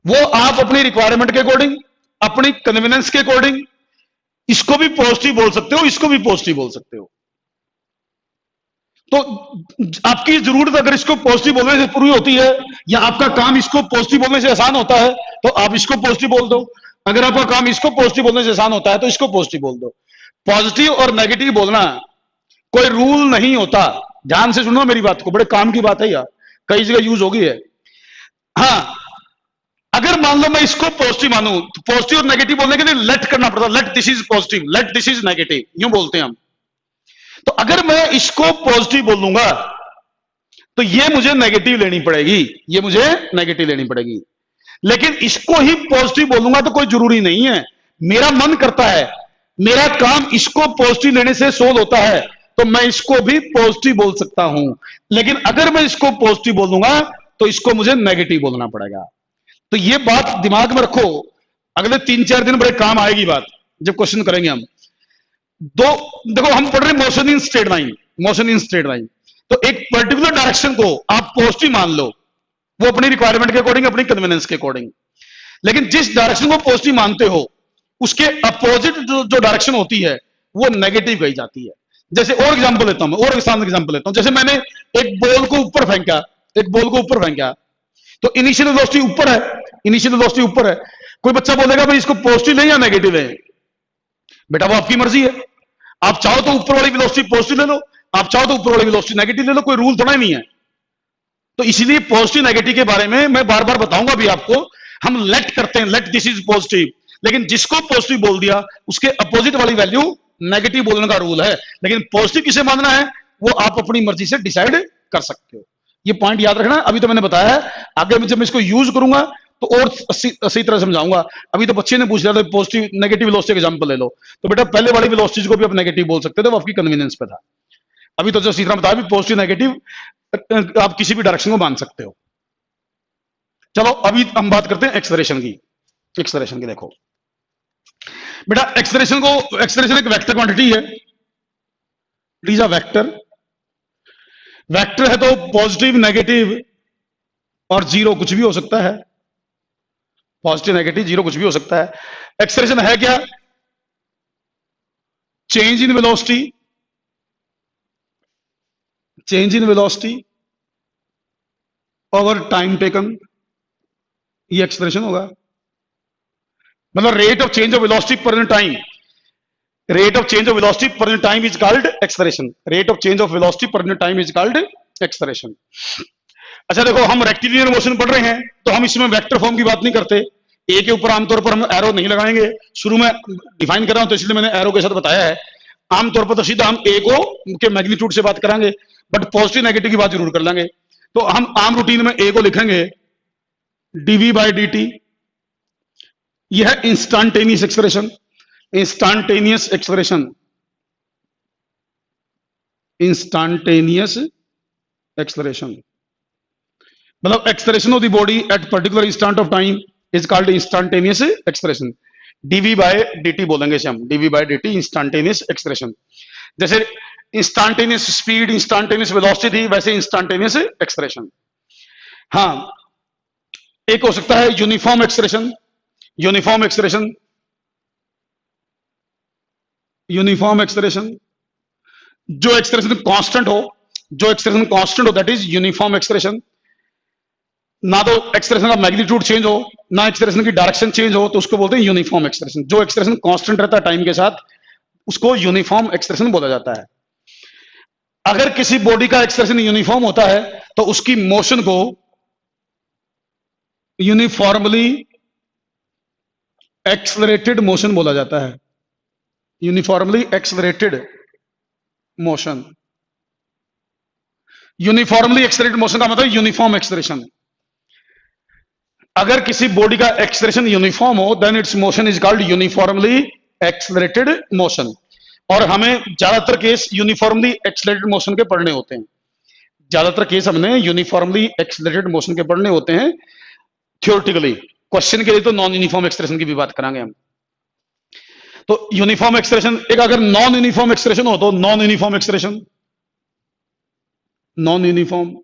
वो आप अपनी रिक्वायरमेंट के अकॉर्डिंग, अपनी कन्वीनियंस के अकॉर्डिंग इसको भी पॉजिटिव बोल सकते हो, इसको भी पॉजिटिव बोल सकते हो। तो आपकी जरूरत अगर इसको पॉजिटिव बोलने से पूरी होती है या आपका काम इसको पॉजिटिव बोलने से आसान होता है तो आप इसको पॉजिटिव बोल दो। अगर आपका काम इसको पॉजिटिव बोलने से आसान होता है तो इसको पॉजिटिव बोल दो। पॉजिटिव और नेगेटिव बोलना कोई रूल नहीं होता। ध्यान से सुनो मेरी बात को, बड़े काम की बात है यार, कई जगह यूज होगी है। हाँ, अगर मान लो मैं इसको पॉजिटिव मानूं, तो पॉजिटिव और नेगेटिव बोलने के लिए लेट करना पड़ता, late this is positive, late this is negative, यूं बोलते हैं हम। तो अगर मैं इसको पॉजिटिव बोलूंगा तो ये मुझे नेगेटिव लेनी पड़ेगी, ये मुझे नेगेटिव लेनी पड़ेगी। लेकिन इसको ही पॉजिटिव बोलूंगा तो कोई जरूरी नहीं है, मेरा मन करता है, मेरा काम इसको पॉजिटिव लेने से सोल्व होता है, तो मैं इसको भी पॉजिटिव बोल सकता हूं। लेकिन अगर मैं इसको पॉजिटिव बोलूंगा तो इसको मुझे नेगेटिव बोलना पड़ेगा। तो ये बात दिमाग में रखो, अगले 3-4 दिन बड़े काम आएगी बात, जब क्वेश्चन करेंगे हम। दो, देखो हम पढ़ रहे हैं motion in straight line, motion in straight line. तो एक पर्टिकुलर डायरेक्शन को आप पॉजिटिव मान लो, वो अपनी रिक्वायरमेंट के अकॉर्डिंग, अपनी कन्वीनियंस के अकॉर्डिंग। लेकिन जिस डायरेक्शन को पॉजिटिव मानते हो उसके अपोजिट जो डायरेक्शन होती है वो नेगेटिव कही जाती है। जैसे और एग्जांपल लेता हूं मैं, और आसान एग्जांपल लेता हूं। जैसे मैंने एक बॉल को ऊपर फेंका, एक बॉल को ऊपर फेंका, तो इनिशियल वेलोसिटी ऊपर है, इनिशियल वेलोसिटी ऊपर है। कोई बच्चा बोलेगा भाई इसको पॉजिटिव लें या नेगेटिव लें? बेटा वो आपकी मर्जी है, आप चाहो तो ऊपर वाली वेलोसिटी पॉजिटिव ले लो, आप चाहो तो ऊपर वाली वेलोसिटी नेगेटिव ले लो, कोई रूल थोड़ा ही नहीं है। तो इसीलिए पॉजिटिव नेगेटिव के बारे में मैं बार बार बताऊंगा भी आपको। हम लेट करते हैं, लेट दिस इज पॉजिटिव, लेकिन जिसको पॉजिटिव बोल दिया उसके अपोजिट वाली वैल्यू नेगेटिव बोलने का रूल है। लेकिन पॉजिटिव किसे मानना है वो आप अपनी मर्जी से डिसाइड कर सकते हो। ये पॉइंट याद रखना। अभी तो मैंने बताया है, आगे जब मैं इसको यूज करूंगा तो और सही तरह समझाऊंगा। अभी तो बच्चे ने पूछ लिया था पॉजिटिव नेगेटिव वेलोसिटी एग्जांपल ले लो, तो बेटा पहले वाली वेलोसिटी को भी आप नेगेटिव बोल सकते थे, वो आपकी कन्वीनियंस पे था। अभी तो जो सीधा बताया भी पॉजिटिव नेगेटिव आप किसी भी डायरेक्शन को मान सकते हो। चलो अभी हम बात करते हैं एक्सेलरेशन की। एक्सेलरेशन की देखो बेटा, एक्सेलरेशन एक वेक्टर क्वांटिटी है, it is a vector. Vector है तो पॉजिटिव नेगेटिव और जीरो कुछ भी हो सकता है, पॉजिटिव नेगेटिव जीरो कुछ भी हो सकता है। एक्सेलरेशन है क्या? Change in velocity, change in velocity over time taken, ये एक्सप्रेशन होगा। मतलब rate of change of velocity per time, rate of change of velocity per time is called acceleration, rate of change of velocity per time is called acceleration. अच्छा देखो, हम rectilinear motion पढ़ रहे हैं तो हम इसमें वेक्टर फॉर्म की बात नहीं करते। ए के ऊपर आमतौर पर हम एरो नहीं लगाएंगे, शुरू में डिफाइन कर रहा हूं तो इसलिए मैंने एरो के साथ बताया है। आमतौर पर तो सीधा हम ए को के मैग्नीट्यूड से बात करेंगे, बट पॉजिटिव नेगेटिव की बात जरूर कर लेंगे। तो हम आम रूटीन में ए को लिखेंगे डीवी बाई डी टी, यह है instantaneous expression, instantaneous expression, instantaneous expression. मतलब expression of the body at particular instant of time is called instantaneous expression. D v by d t बोलेंगे इसे हम, d v by d t instantaneous expression. जैसे instantaneous speed, instantaneous velocity थी, वैसे instantaneous expression. हाँ, एक हो सकता है uniform expression, uniform expression, uniform expression, जो एक्सप्रेशन कांस्टेंट हो, जो एक्सप्रेशन कांस्टेंट हो दैट इज यूनिफॉर्म एक्सप्रेशन। ना तो एक्सप्रेशन का मैग्नीट्यूड चेंज हो, ना एक्सप्रेशन की डायरेक्शन चेंज हो, तो उसको बोलते हैं यूनिफॉर्म एक्सप्रेशन। जो एक्सप्रेशन कांस्टेंट रहता है टाइम के साथ उसको यूनिफॉर्म एक्सप्रेशन बोला जाता है। अगर किसी बॉडी का एक्सप्रेशन यूनिफॉर्म होता है तो उसकी मोशन को यूनिफॉर्मली एक्सलरेटेड मोशन बोला जाता है, uniformly accelerated motion. Uniformly accelerated motion का मतलब यूनिफॉर्म एक्सलेरेशन। अगर किसी बॉडी का एक्सलेरेशन यूनिफॉर्म हो then its motion is called uniformly accelerated motion. और हमें ज्यादातर केस यूनिफॉर्मली एक्सलरेटेड मोशन के पढ़ने होते हैं, ज्यादातर केस हमने यूनिफॉर्मली एक्सलरेटेड मोशन के पढ़ने होते हैं थ्योरेटिकली। क्वेश्चन के लिए तो नॉन यूनिफॉर्म एक्सप्रेशन की भी बात करांगे हम। तो यूनिफॉर्म एक्सप्रेशन एक, अगर नॉन यूनिफॉर्म एक्सप्रेशन हो तो non uniform expression, non uniform,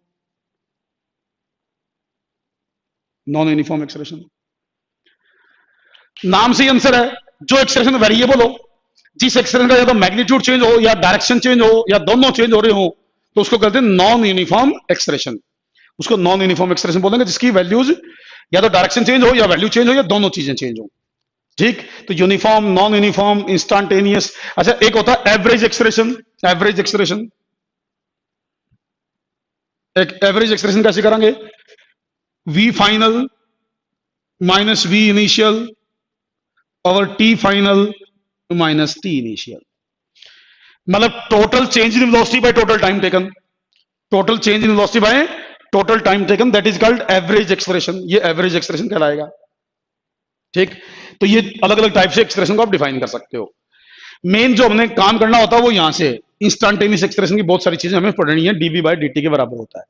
non uniform expression. नाम से ही आंसर है, जो एक्सप्रेशन वेरिएबल हो, जिस एक्सप्रेशन का या तो मैग्नीट्यूड चेंज हो या डायरेक्शन चेंज हो या दोनों चेंज हो रहे हो, तो उसको कहते हैं नॉन यूनिफॉर्म एक्सप्रेशन। उसको नॉन यूनिफॉर्म एक्सप्रेशन बोलेंगे जिसकी वैल्यूज या तो डायरेक्शन चेंज हो या वैल्यू चेंज हो या दोनों चीजें चेंज हो। ठीक। तो यूनिफॉर्म, नॉन यूनिफॉर्म, इंस्टांटेनियस। अच्छा, एक होता है एवरेज एक्सप्रेशन। एवरेज एक्सप्रेशन, एक एवरेज एक्सप्रेशन कैसे करेंगे? V final minus v initial और t final minus t initial. मतलब total change in velocity by total time taken. Total change in velocity by total time taken, that is called average expression. ये average expression कहलाएगा। ठीक। तो ये अलग अलग type से एक्सप्रेशन को आप डिफाइन कर सकते हो। मेन जो हमने काम करना होता है वो यहां से इंस्टेंटेनियस एक्सप्रेशन की बहुत सारी चीजें हमें पढ़नी है, डीबी बाय डीटी के बराबर होता है।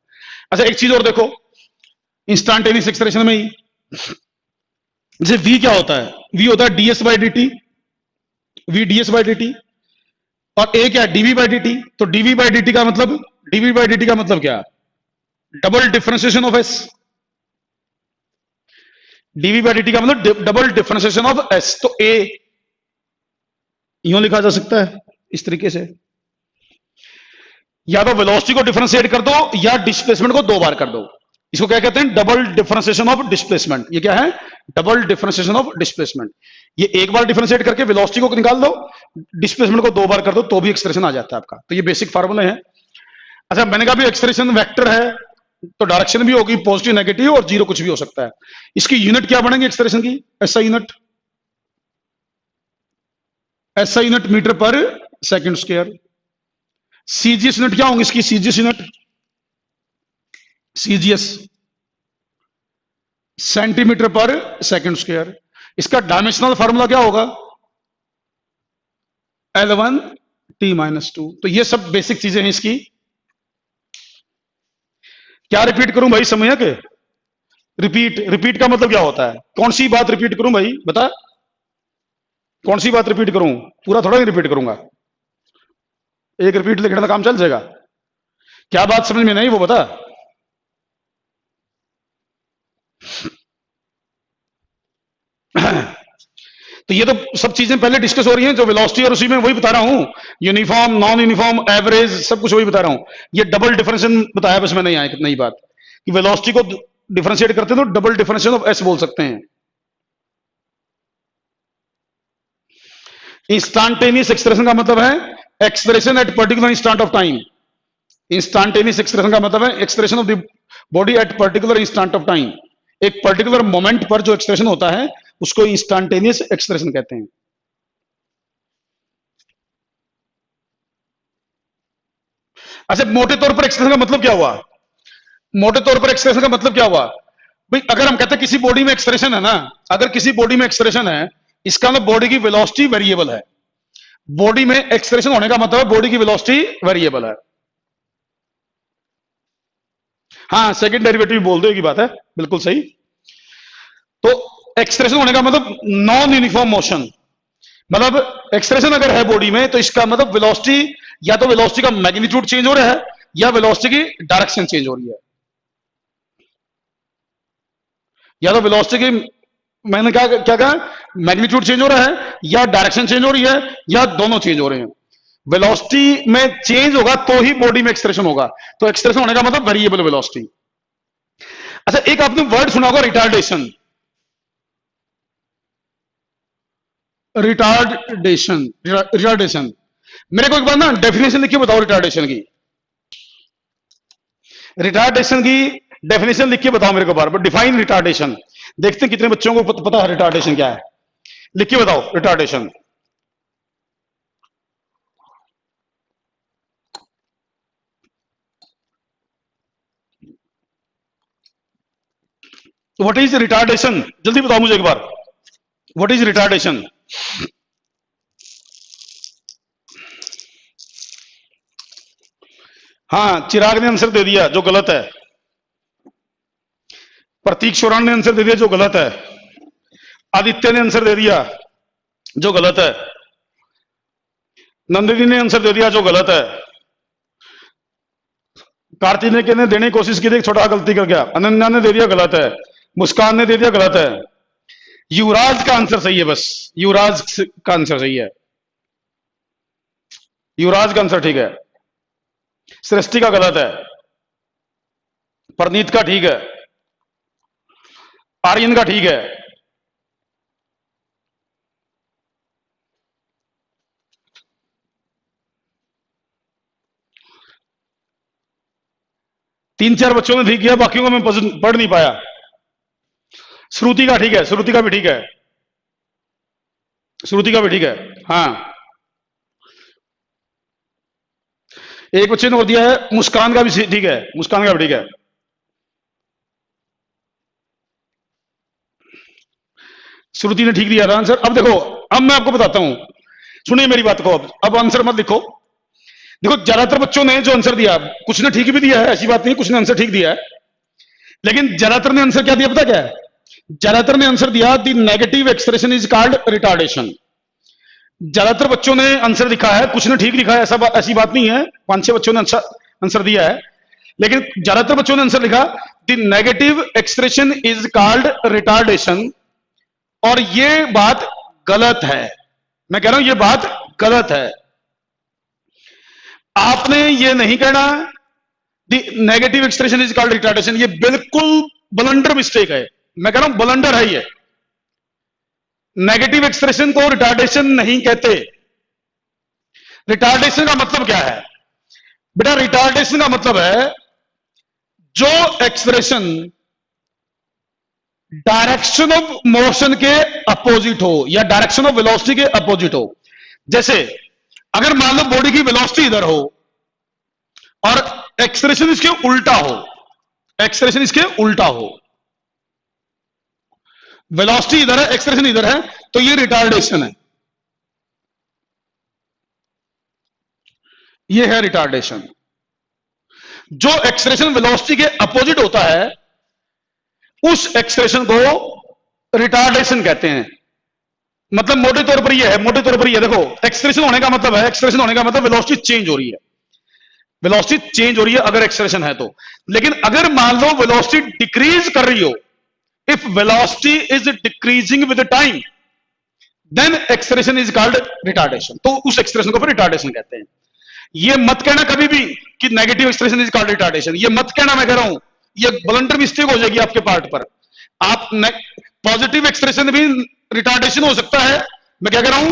अच्छा, एक चीज और देखो इंस्टेंटेनियस एक्सप्रेशन में ही, जैसे v क्या होता है? v होता है ds by d t, v ds by d t. और a क्या है? dv by d t. तो dv बाई डी टी का मतलब, dv बाई डी टी का मतलब क्या? Double differentiation of s। dv by d t का मतलब डबल डिफरेंशिएशन ऑफ s। तो a यूं लिखा जा सकता है इस तरीके से, या तो वेलोसिटी को डिफरेंशिएट कर दो या डिस्प्लेसमेंट को दो बार कर दो। इसको क्या कहते हैं? Double differentiation of displacement. ये क्या है? Double differentiation of displacement. ये एक बार डिफरेंशिएट करके वेलोसिटी को निकाल दो, डिस्प्लेसमेंट को दो बार कर दो, तो भी एक्सप्रेशन आ जाता है आपका। तो ये बेसिक फार्मूले हैं। अच्छा, मैंने कहा भी एक्सप्रेशन वेक्टर है तो डायरेक्शन भी होगी पॉजिटिव, नेगेटिव और जीरो, कुछ भी हो सकता है। इसकी यूनिट क्या बनेगी एक्सप्रेशन की? SI unit. SI unit metre पर सेकंड स्क्वायर। सीजीएस यूनिट क्या होंगी इसकी? सीजीएस यूनिट, सीजीएस सेंटीमीटर पर सेकंड स्क्वायर। इसका डायमेंशनल फार्मूला क्या होगा? L1 T-2। तो ये सब बेसिक चीजें हैं इसकी। क्या रिपीट करूं भाई, समझ के? रिपीट, रिपीट का मतलब क्या होता है? कौन सी बात रिपीट करूं भाई, बता। कौन सी बात रिपीट करूं? पूरा थोड़ा ही रिपीट करूंगा, एक रिपीट लिखने का काम चल जाएगा। क्या बात समझ में नहीं वो बता। तो ये तो सब चीजें पहले डिस्कस हो रही हैं, जो वेलोसिटी और उसी में वही बता रहा हूं। यूनिफॉर्म, नॉन यूनिफॉर्म, एवरेज, सब कुछ वही बता रहा हूं। ये डबल डिफरेंशिएशन बताया बस मैंने, यहाँ एक नई बात कि वेलोसिटी को डिफरेंशिएट करते हैं तो डबल डिफरेंशिएशन ऑफ एस बोल सकते हैं। इंस्टेंटेनियस एक्सप्रेशन का मतलब है expression eight particular instant of time. Instantaneous expression का मतलब है expression of the body at particular instant of time. एक पर्टिकुलर मोमेंट पर जो एक्सप्रेशन होता है उसको इंस्टेंटेनियस एक्सप्रेशन कहते हैं। अच्छा, मोटे तौर पर एक्सप्रेशन का मतलब क्या हुआ? मोटे तौर पर एक्सप्रेशन का मतलब क्या हुआ भाई? अगर हम कहते हैं किसी बॉडी में एक्सप्रेशन है ना, अगर किसी बॉडी में एक्सप्रेशन है, इसका मतलब बॉडी की वेलोसिटी वेरिएबल है। बॉडी में एक्सप्रेशन होने का मतलब बॉडी की वेलोसिटी वेरिएबल है। हाँ, सेकंड डेरिवेटिव बोल दो, एक ही बात है, बिल्कुल सही। तो एक्सप्रेशन होने का मतलब नॉन यूनिफॉर्म मोशन। मतलब एक्सप्रेशन अगर है बॉडी में तो इसका मतलब वेलोसिटी, या तो वेलोसिटी का मैग्नीट्यूड चेंज हो रहा है या वेलोसिटी की डायरेक्शन चेंज हो रही है। या तो वेलोसिटी की, मैंने क्या क्या कहा, मैग्नीट्यूड चेंज हो रहा है या डायरेक्शन चेंज हो रही है या दोनों चेंज हो रहे हैं। वेलोसिटी में चेंज होगा तो ही बॉडी में एक्सप्रेशन होगा। तो एक्सप्रेशन होने का मतलब वेरिएबल वेलोसिटी। अच्छा, एक आपने वर्ड सुना होगा रिटार्डेशन। Retardation, retardation. मेरे को एक बार ना डेफिनेशन लिख के बताओ रिटार्डेशन की। रिटार्डेशन की डेफिनेशन लिख के बताओ मेरे को बार बार, डिफाइन रिटार्डेशन। देखते हैं कितने बच्चों को पता है रिटार्डेशन क्या है। लिख के बताओ रिटार्डेशन। What is retardation? जल्दी बताओ मुझे एक बार, व्हाट इज रिटार्डेशन? हाँ, चिराग ने आंसर दे दिया जो गलत है। प्रतीक शोरान ने आंसर दे दिया जो गलत है। आदित्य ने आंसर दे दिया जो गलत है। नंदिनी ने आंसर दे दिया जो गलत है। कार्तिक ने देने की कोशिश की थी, छोटा गलती कर गया। अनन्या ने दे दिया गलत है। मुस्कान ने दे दिया गलत है। युवराज का आंसर सही है, बस युवराज का आंसर सही है। युवराज का आंसर ठीक है। सृष्टि का गलत है। परनीत का ठीक है। आर्यन का ठीक है। 3-4 बच्चों ने ठीक किया, बाकियों को मैं पढ़ नहीं पाया। श्रुति का ठीक है, श्रुति का भी ठीक है, श्रुति का भी ठीक है। हाँ, एक बच्चे ने और दिया है, मुस्कान का भी ठीक है, मुस्कान का भी ठीक है। श्रुति ने ठीक दिया था आंसर। अब देखो, अब मैं आपको बताता हूं, सुनिए मेरी बात को। अब आंसर मत लिखो। देखो, ज्यादातर बच्चों ने जो आंसर दिया, कुछ ने ठीक भी दिया है, ऐसी बात नहीं, कुछ ने आंसर ठीक दिया है, लेकिन ज्यादातर ने आंसर क्या दिया पता क्या है? ज्यादातर ने आंसर दिया the negative expression is called retardation. ज्यादातर बच्चों ने आंसर लिखा है, कुछ ने ठीक लिखा है, ऐसी बात नहीं है, 5-6 बच्चों ने आंसर दिया है, लेकिन ज्यादातर बच्चों ने आंसर लिखा the negative expression is called retardation. और ये बात गलत है, मैं कह रहा हूं ये बात गलत है। आपने ये नहीं कहना the negative expression is called retardation, ये बिल्कुल ब्लंडर मिस्टेक है। मैं कह रहा हूं ब्लंडर है ये। नेगेटिव एक्सप्रेशन को रिटार्डेशन नहीं कहते। रिटार्डेशन का मतलब क्या है बेटा? रिटार्डेशन का मतलब है जो एक्सप्रेशन डायरेक्शन ऑफ मोशन के अपोजिट हो या डायरेक्शन ऑफ वेलोसिटी के अपोजिट हो। जैसे अगर मान लो बॉडी की वेलोसिटी इधर हो और एक्सप्रेशन इसके उल्टा हो, एक्सप्रेशन इसके उल्टा हो, वेलोसिटी इधर है, एक्सप्रेशन इधर है, तो ये रिटार्डेशन है, ये है रिटार्डेशन। जो एक्सप्रेशन वेलोसिटी के अपोजिट होता है उस एक्सप्रेशन को रिटार्डेशन कहते हैं। मतलब मोटे तौर पर यह है, मोटे तौर पर यह देखो, एक्सप्रेशन होने का मतलब है, एक्सप्रेशन होने का मतलब वेलोसिटी चेंज हो रही है, वेलोसिटी चेंज हो रही है अगर एक्सप्रेशन है तो। लेकिन अगर मान लो वेलोसिटी डिक्रीज कर रही हो, if velocity is decreasing with time then expression is called retardation, तो उस एक्सप्रेशन को फिर रिटार्डेशन कहते हैं। ये मत कहना कभी भी कि negative expression is called retardation, ये मत कहना, मैं कह रहा हूं ये ब्लंडर मिस्टेक हो जाएगी आपके पार्ट पर। आप पॉजिटिव एक्सप्रेशन भी रिटार्डेशन हो सकता है, मैं क्या कह रहा हूं,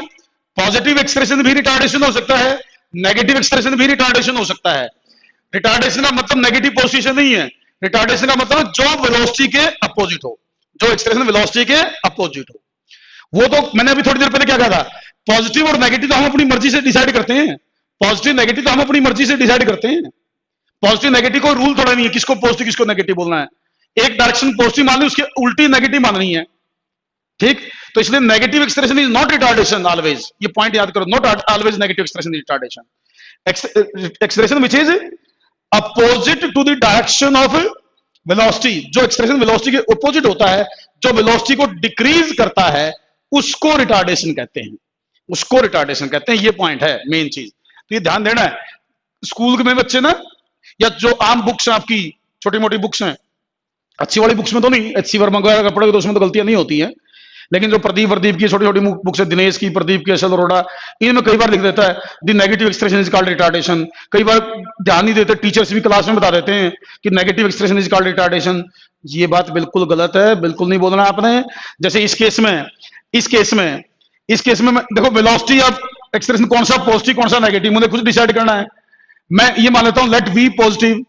पॉजिटिव एक्सप्रेशन भी रिटार्डेशन हो सकता है, नेगेटिव एक्सप्रेशन भी रिटार्डेशन हो सकता है। रिटार्डेशन का मतलब नेगेटिव पोजीशन नहीं है, रिटार्डेशन का मतलब जो वेलोसिटी के अपोजिट हो, जो एक्सप्रेशन वेलोसिटी के अपोजिट हो। वो तो मैंने अभी थोड़ी देर पहले क्या कहा था, पॉजिटिव और नेगेटिव तो हम अपनी मर्जी से डिसाइड करते हैं, पॉजिटिव नेगेटिव तो हम अपनी मर्जी से डिसाइड करते हैं। पॉजिटिव नेगेटिव को रूल थोड़ा नहीं है किसको पॉजिटिव किसको नेगेटिव बोलना है। एक डायरेक्शन पॉजिटिव मान ली, उसके उल्टी नेगेटिव माननी है, ठीक? तो इसलिए negative expression is not retardation always, ये पॉइंट याद करो, not always negative expression is retardation. Expression which is opposite to the direction of velocity, जो एक्सप्रेशन वेलोसिटी के अपोजिट होता है, जो वेलोसिटी को डिक्रीज करता है, उसको रिटार्डेशन कहते हैं, उसको रिटार्डेशन कहते हैं। ये पॉइंट है मेन चीज, तो ये ध्यान देना है। स्कूल में बच्चे ना, या जो आम बुक्स हैं आपकी, छोटी मोटी बुक्स हैं, अच्छी वाली बुक्स में तो नहीं, एचसी वर्मा वगैरह का पढ़ोगे तो उसमें तो गलतियां नहीं होती हैं, लेकिन जो प्रदीप की छोटी छोटी बुक्स है, दिनेश की, प्रदीप की, अशल अरोड़ा, इनमें कई बार लिख देता है the negative expression is called retardation. कई बार ध्यान नहीं देते, टीचर्स भी क्लास में बता देते हैं कि negative expression is called retardation. ये बात बिल्कुल गलत है, बिल्कुल नहीं बोलना आपने। जैसे इस केस में देखो, वेलोसिटी ऑफ एक्सप्रेशन कौन सा पॉजिटिव कौन सा नेगेटिव, मुझे खुद डिसाइड करना है। मैं ये मान लेता हूं लेट वी पॉजिटिव,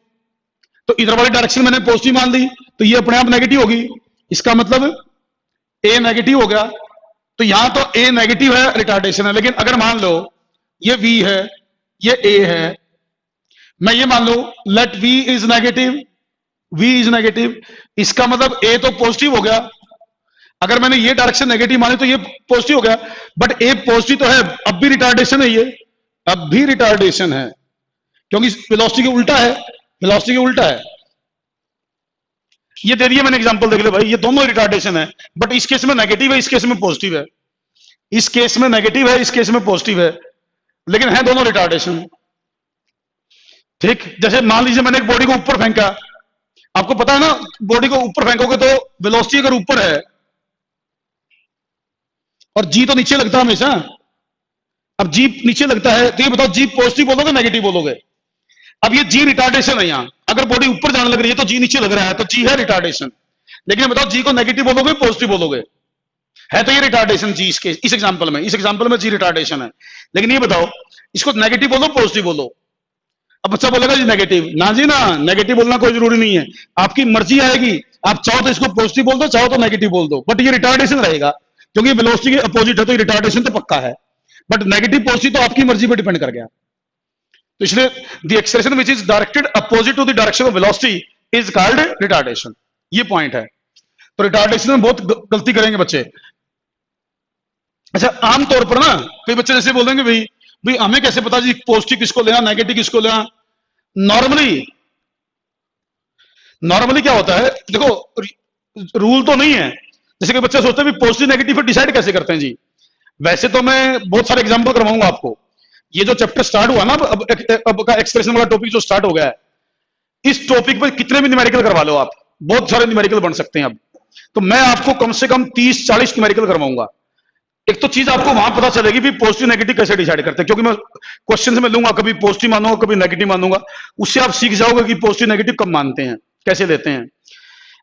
तो इधर वाली डायरेक्शन मैंने पॉजिटिव मान ली, तो ये अपने आप नेगेटिव होगी, इसका मतलब ए नेगेटिव हो गया। तो यहां तो ए नेगेटिव है, रिटार्डेशन है। लेकिन अगर मान लो ये वी है, ये ए है, मैं ये मान लो let v is negative, v is negative, इसका मतलब ए तो पॉजिटिव हो गया। अगर मैंने ये डायरेक्शन नेगेटिव मानी तो ये पॉजिटिव हो गया, बट ए पॉजिटिव तो है, अब भी रिटार्डेशन है, ये अब भी रिटार्डेशन है, क्योंकि वेलोसिटी के उल्टा है, वेलोसिटी के उल्टा है। ये दे दिया मैंने एग्जांपल, देख लो भाई, ये दोनों रिटार्डेशन है, बट इस केस में नेगेटिव है, इस केस में पॉजिटिव है, इस केस में नेगेटिव है, इस केस में पॉजिटिव है, लेकिन है दोनों रिटार्डेशन, ठीक? जैसे मान लीजिए मैंने एक बॉडी को ऊपर फेंका, आपको पता है ना, बॉडी को ऊपर फेंकोगे तो वेलोसिटी अगर ऊपर है और जी तो नीचे लगता है हमेशा, अब जी नीचे लगता है, तो ये बताओ जी पॉजिटिव बोलोगे नेगेटिव बोलोगे? अब ये जी रिटार्डेशन है, यहां अगर बॉडी ऊपर जाने लग रही है तो जी नीचे लग रहा है, तो जी है रिटार्डेशन। लेकिन बताओ जी को नेगेटिव बोलोगे पॉजिटिव बोलोगे? है तो ये रिटार्डेशन जी, इस एग्जांपल में जी रिटार्डेशन है। लेकिन ये बताओ इसको नेगेटिव बोलो पॉजिटिव बोलो? अब बच्चा बोलेगा जी नेगेटिव, ना जी ना, नेगेटिव बोलना कोई जरूरी नहीं है, आपकी मर्जी आएगी। आप चाहो तो इसको पॉजिटिव बोल दो, चाहो तो नेगेटिव बोल दो, बट ये रिटार्डेशन रहेगा, क्योंकि वेलोसिटी के अपोजिट है, तो रिटार्डेशन तो पक्का है। बट नेगेटिव पॉजिटिव तो आपकी मर्जी पर डिपेंड कर गया। तो इसलिए the acceleration which is directed opposite to the direction of velocity is called retardation. ये पॉइंट है। तो रिटार्डेशन में बहुत गलती करेंगे बच्चे। अच्छा, आमतौर पर ना कई बच्चे जैसे बोलेंगे भाई भाई हमें कैसे पता जी पॉजिटिव किसको लेना, नेगेटिव किसको लेना। नॉर्मली नॉर्मली क्या होता है, देखो रूल तो नहीं है। जैसे कि बच्चे सोचते हैं पॉजिटिव नेगेटिव डिसाइड कैसे करते हैं जी। वैसे तो मैं बहुत सारे एग्जांपल करवाऊंगा आपको। ये जो चैप्टर स्टार्ट हुआ ना, अब का एक्सप्रेशन वाला टॉपिक जो स्टार्ट हो गया है, इस टॉपिक पर कितने भी न्यूमेरिकल करवा लो आप, बहुत सारे न्यूमेरिकल बन सकते हैं अब। तो मैं आपको कम से कम 30-40 न्यूमेरिकल करवाऊंगा। एक तो चीज आपको वहां पता चलेगी भी पॉजिटिव नेगेटिव कैसे डिसाइड करते हैं, क्योंकि मैं क्वेश्चन में लूंगा, कभी पॉजिटिव मानूंगा, कभी नेगेटिव मानूंगा। उससे आप सीख जाओगे कि पॉजिटिव नेगेटिव कब मानते हैं, कैसे लेते हैं।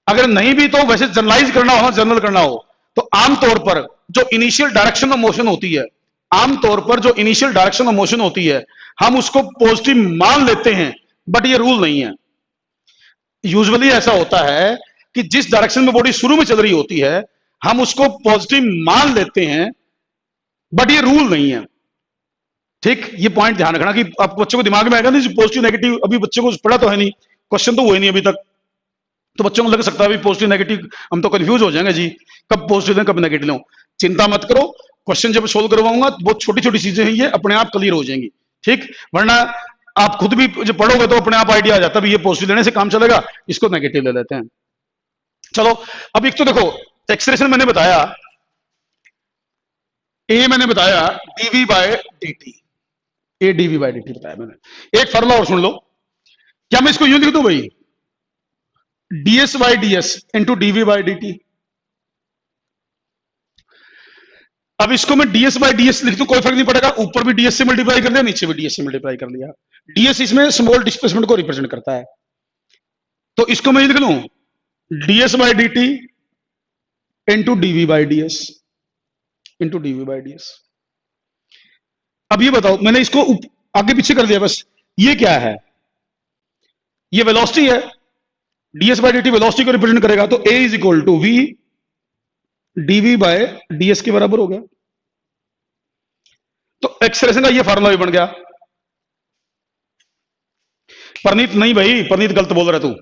अगर नहीं भी तो वैसे जनरलाइज करना हो, जनरल करना हो, तो आमतौर पर जो इनिशियल डायरेक्शन ऑफ मोशन होती है, आमतौर पर जो इनिशियल डायरेक्शन ऑफ मोशन होती है, हम उसको पॉजिटिव मान लेते हैं। बट ये रूल नहीं है। यूजुअली ऐसा होता है कि जिस डायरेक्शन में बॉडी शुरू में चल रही होती है, हम उसको पॉजिटिव मान लेते हैं, बट ये रूल नहीं है। ठीक, ये पॉइंट ध्यान रखना कि आप बच्चों को दिमाग में आएगा नहीं पॉजिटिव नेगेटिव, अभी बच्चे को पढ़ा तो है नहीं, क्वेश्चन तो हुए नहीं अभी तक, तो बच्चों को लग सकता है पॉजिटिव नेगेटिव, हम तो कंफ्यूज हो जाएंगे जी, कब पॉजिटिव लें कब नेगेटिव लें। चिंता मत करो, क्वेश्चन जब सोल्व करवाऊंगा बहुत छोटी छोटी चीजें हैं, ये अपने आप क्लियर हो जाएंगी। ठीक, वरना आप खुद भी जब पढ़ोगे तो अपने आप आइडिया आ जाता है, ये पॉजिटिव लेने से काम चलेगा, इसको नेगेटिव ले लेते हैं। चलो, अब एक तो देखो एक्सप्रेशन मैंने बताया, ए मैंने बताया DV by dt, A DV by dt बताया मैंने। एक फॉर्मूला और सुन लो, क्या मैं इसको यूं लिख दूं भाई, ds by ds into d v by dt। अब इसको मैं ds बाय ds लिख दूं, कोई फर्क नहीं पड़ेगा, ऊपर भी ds से मल्टीप्लाई कर दिया, नीचे भी ds से मल्टीप्लाई कर लिया। ds इसमें स्मॉल डिस्प्लेसमेंट को रिप्रेजेंट करता है, तो इसको मैं लिख लूं ds by dt into d v by ds, into d v by ds। अब ये बताओ, मैंने इसको आगे पीछे कर दिया बस, ये क्या है, ये वेलोसिटी है, ds बाय dt वेलोसिटी को रिप्रेजेंट करेगा, तो a is equal to v dv by ds के बराबर हो गया। तो एक्सप्रेशन का ये फार्मूला भी बन गया। परनीत नहीं भाई, परनीत गलत बोल रहा तू।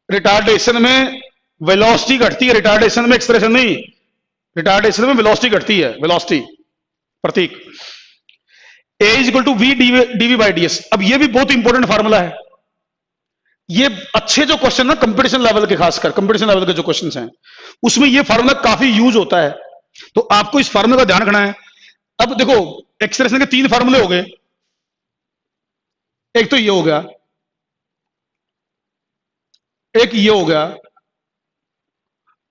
रिटार्डेशन में वेलोसिटी घटती है, रिटार्डेशन में एक्सप्रेशन नहीं, रिटार्डेशन में वेलोसिटी घटती है, वेलोसिटी प्रतीक। a is equal to v d v by d s. अब ये भी बहुत इंपॉर्टेंट फार्मूला है। ये अच्छे जो क्वेश्चन ना कंपटीशन लेवल के, खासकर कंपटीशन लेवल के जो क्वेश्चन हैं, उसमें ये फार्मूला काफी यूज होता है, तो आपको इस फार्मूले का ध्यान रखना है। अब देखो एक्सप्रेशन के 3 फार्मूले हो गए, एक तो ये हो गया, एक ये हो गया,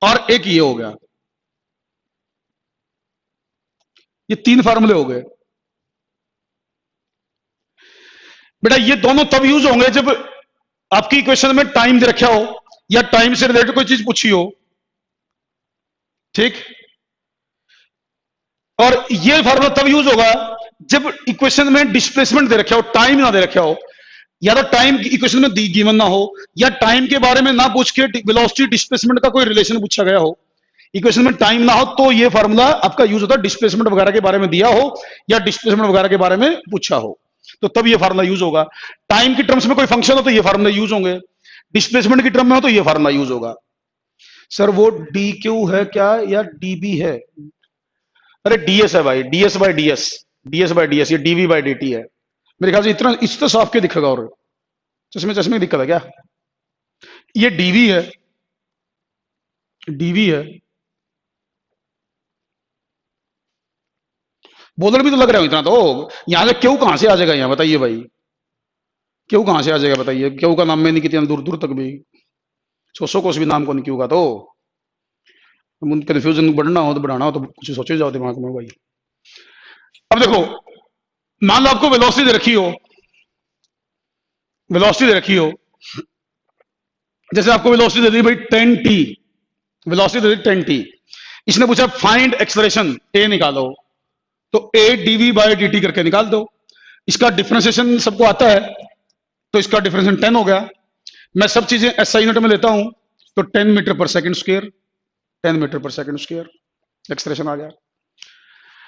और एक ये हो गया। ये 3 फार्मूले हो गए बेटा। ये दोनों तब यूज होंगे जब आपकी इक्वेशन में टाइम दे रखा हो या टाइम से रिलेटेड कोई चीज पूछी हो। ठीक, और ये फार्मूला तब यूज होगा जब इक्वेशन में डिस्प्लेसमेंट दे रखा हो, टाइम ना दे रखा हो, या तो टाइम इक्वेशन में गिवन ना हो, या टाइम के बारे में ना पूछ के वेलोसिटी डिस्प्लेसमेंट का कोई रिलेशन पूछा गया हो, इक्वेशन में टाइम ना हो, तो ये फार्मूला आपका यूज होता है। डिस्प्लेसमेंट वगैरह के बारे में दिया हो या डिस्प्लेसमेंट वगैरह के बारे में पूछा हो, तो तब ये फार्मूला यूज होगा। टाइम की टर्म्स में कोई फंक्शन हो तो ये फार्मूला यूज होंगे, डिस्प्लेसमेंट की टर्म में हो तो ये फार्मूला यूज होगा। सर वो डी क्यू है क्या या डीबी है? अरे डीएस है भाई, d s by d s, d s by d s, ये डीवी बाय डीटी है। मेरे ख्याल से इतना इससे साफ के दिखेगा, और चश्मे चश्मे की दिक्कत है क्या? ये डीवी है, डीवी है। बोलर भी तो लग रहा है इतना, तो यहां से क्यों कहां से आ जाएगा यहाँ बताइए भाई, क्यों कहां से आ जाएगा बताइए? क्यों का नाम में नहीं, कितने दूर दूर तक भी 100 कोस भी नाम को नहीं क्यों का, तो कंफ्यूजन बढ़ना हो तो बढ़ाना हो तो कुछ सोचे जाओ दिमाग में भाई। अब देखो, मान लो आपको वेलोसिटी दे रखी हो, वेलोसिटी दे रखी हो, जैसे आपको वेलोसिटी दे दी भाई 10t, वेलोसिटी दे दी 10t। इसने पूछा फाइंड एक्सेलरेशन, ए निकालो, तो ए डीवी बाय डी टी करके निकाल दो। इसका डिफरेंशिएशन सबको आता है, तो इसका डिफरेंशिएशन 10 हो गया। मैं सब चीजें एसआई यूनिट में लेता हूं, तो 10 मीटर पर सेकंड स्क्वायर, 10 मीटर पर सेकंड स्क्वायर एक्सप्रेशन आ गया।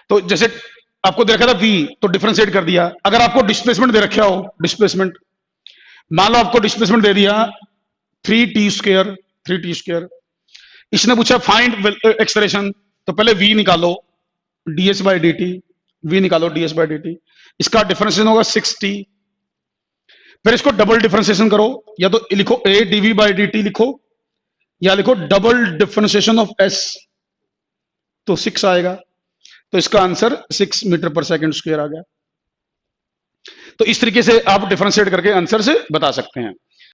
तो जैसे आपको दे रखा था v, तो डिफरेंशिएट कर दिया। अगर आपको डिस्प्लेसमेंट दे रखा हो, डिस्प्लेसमेंट मान लो आपको डिस्प्लेसमेंट दे दिया 3t स्क्वायर, 3t स्क्वायर। इसने पूछा फाइंड एक्सप्रेशन, तो पहले v निकालो ds by d T, v निकालो ds बाई डी टी। इसका डिफरेंशिएशन होगा 6t। फिर इसको डबल डिफरेंशिएशन करो, या तो लिखो a dv by d T लिखो, या लिखो डबल डिफरेंशिएशन ऑफ s, तो 6 आएगा। तो इसका आंसर 6 मीटर पर सेकंड स्क्वायर आ गया। तो इस तरीके से आप डिफरेंशिएट करके आंसर से बता सकते हैं।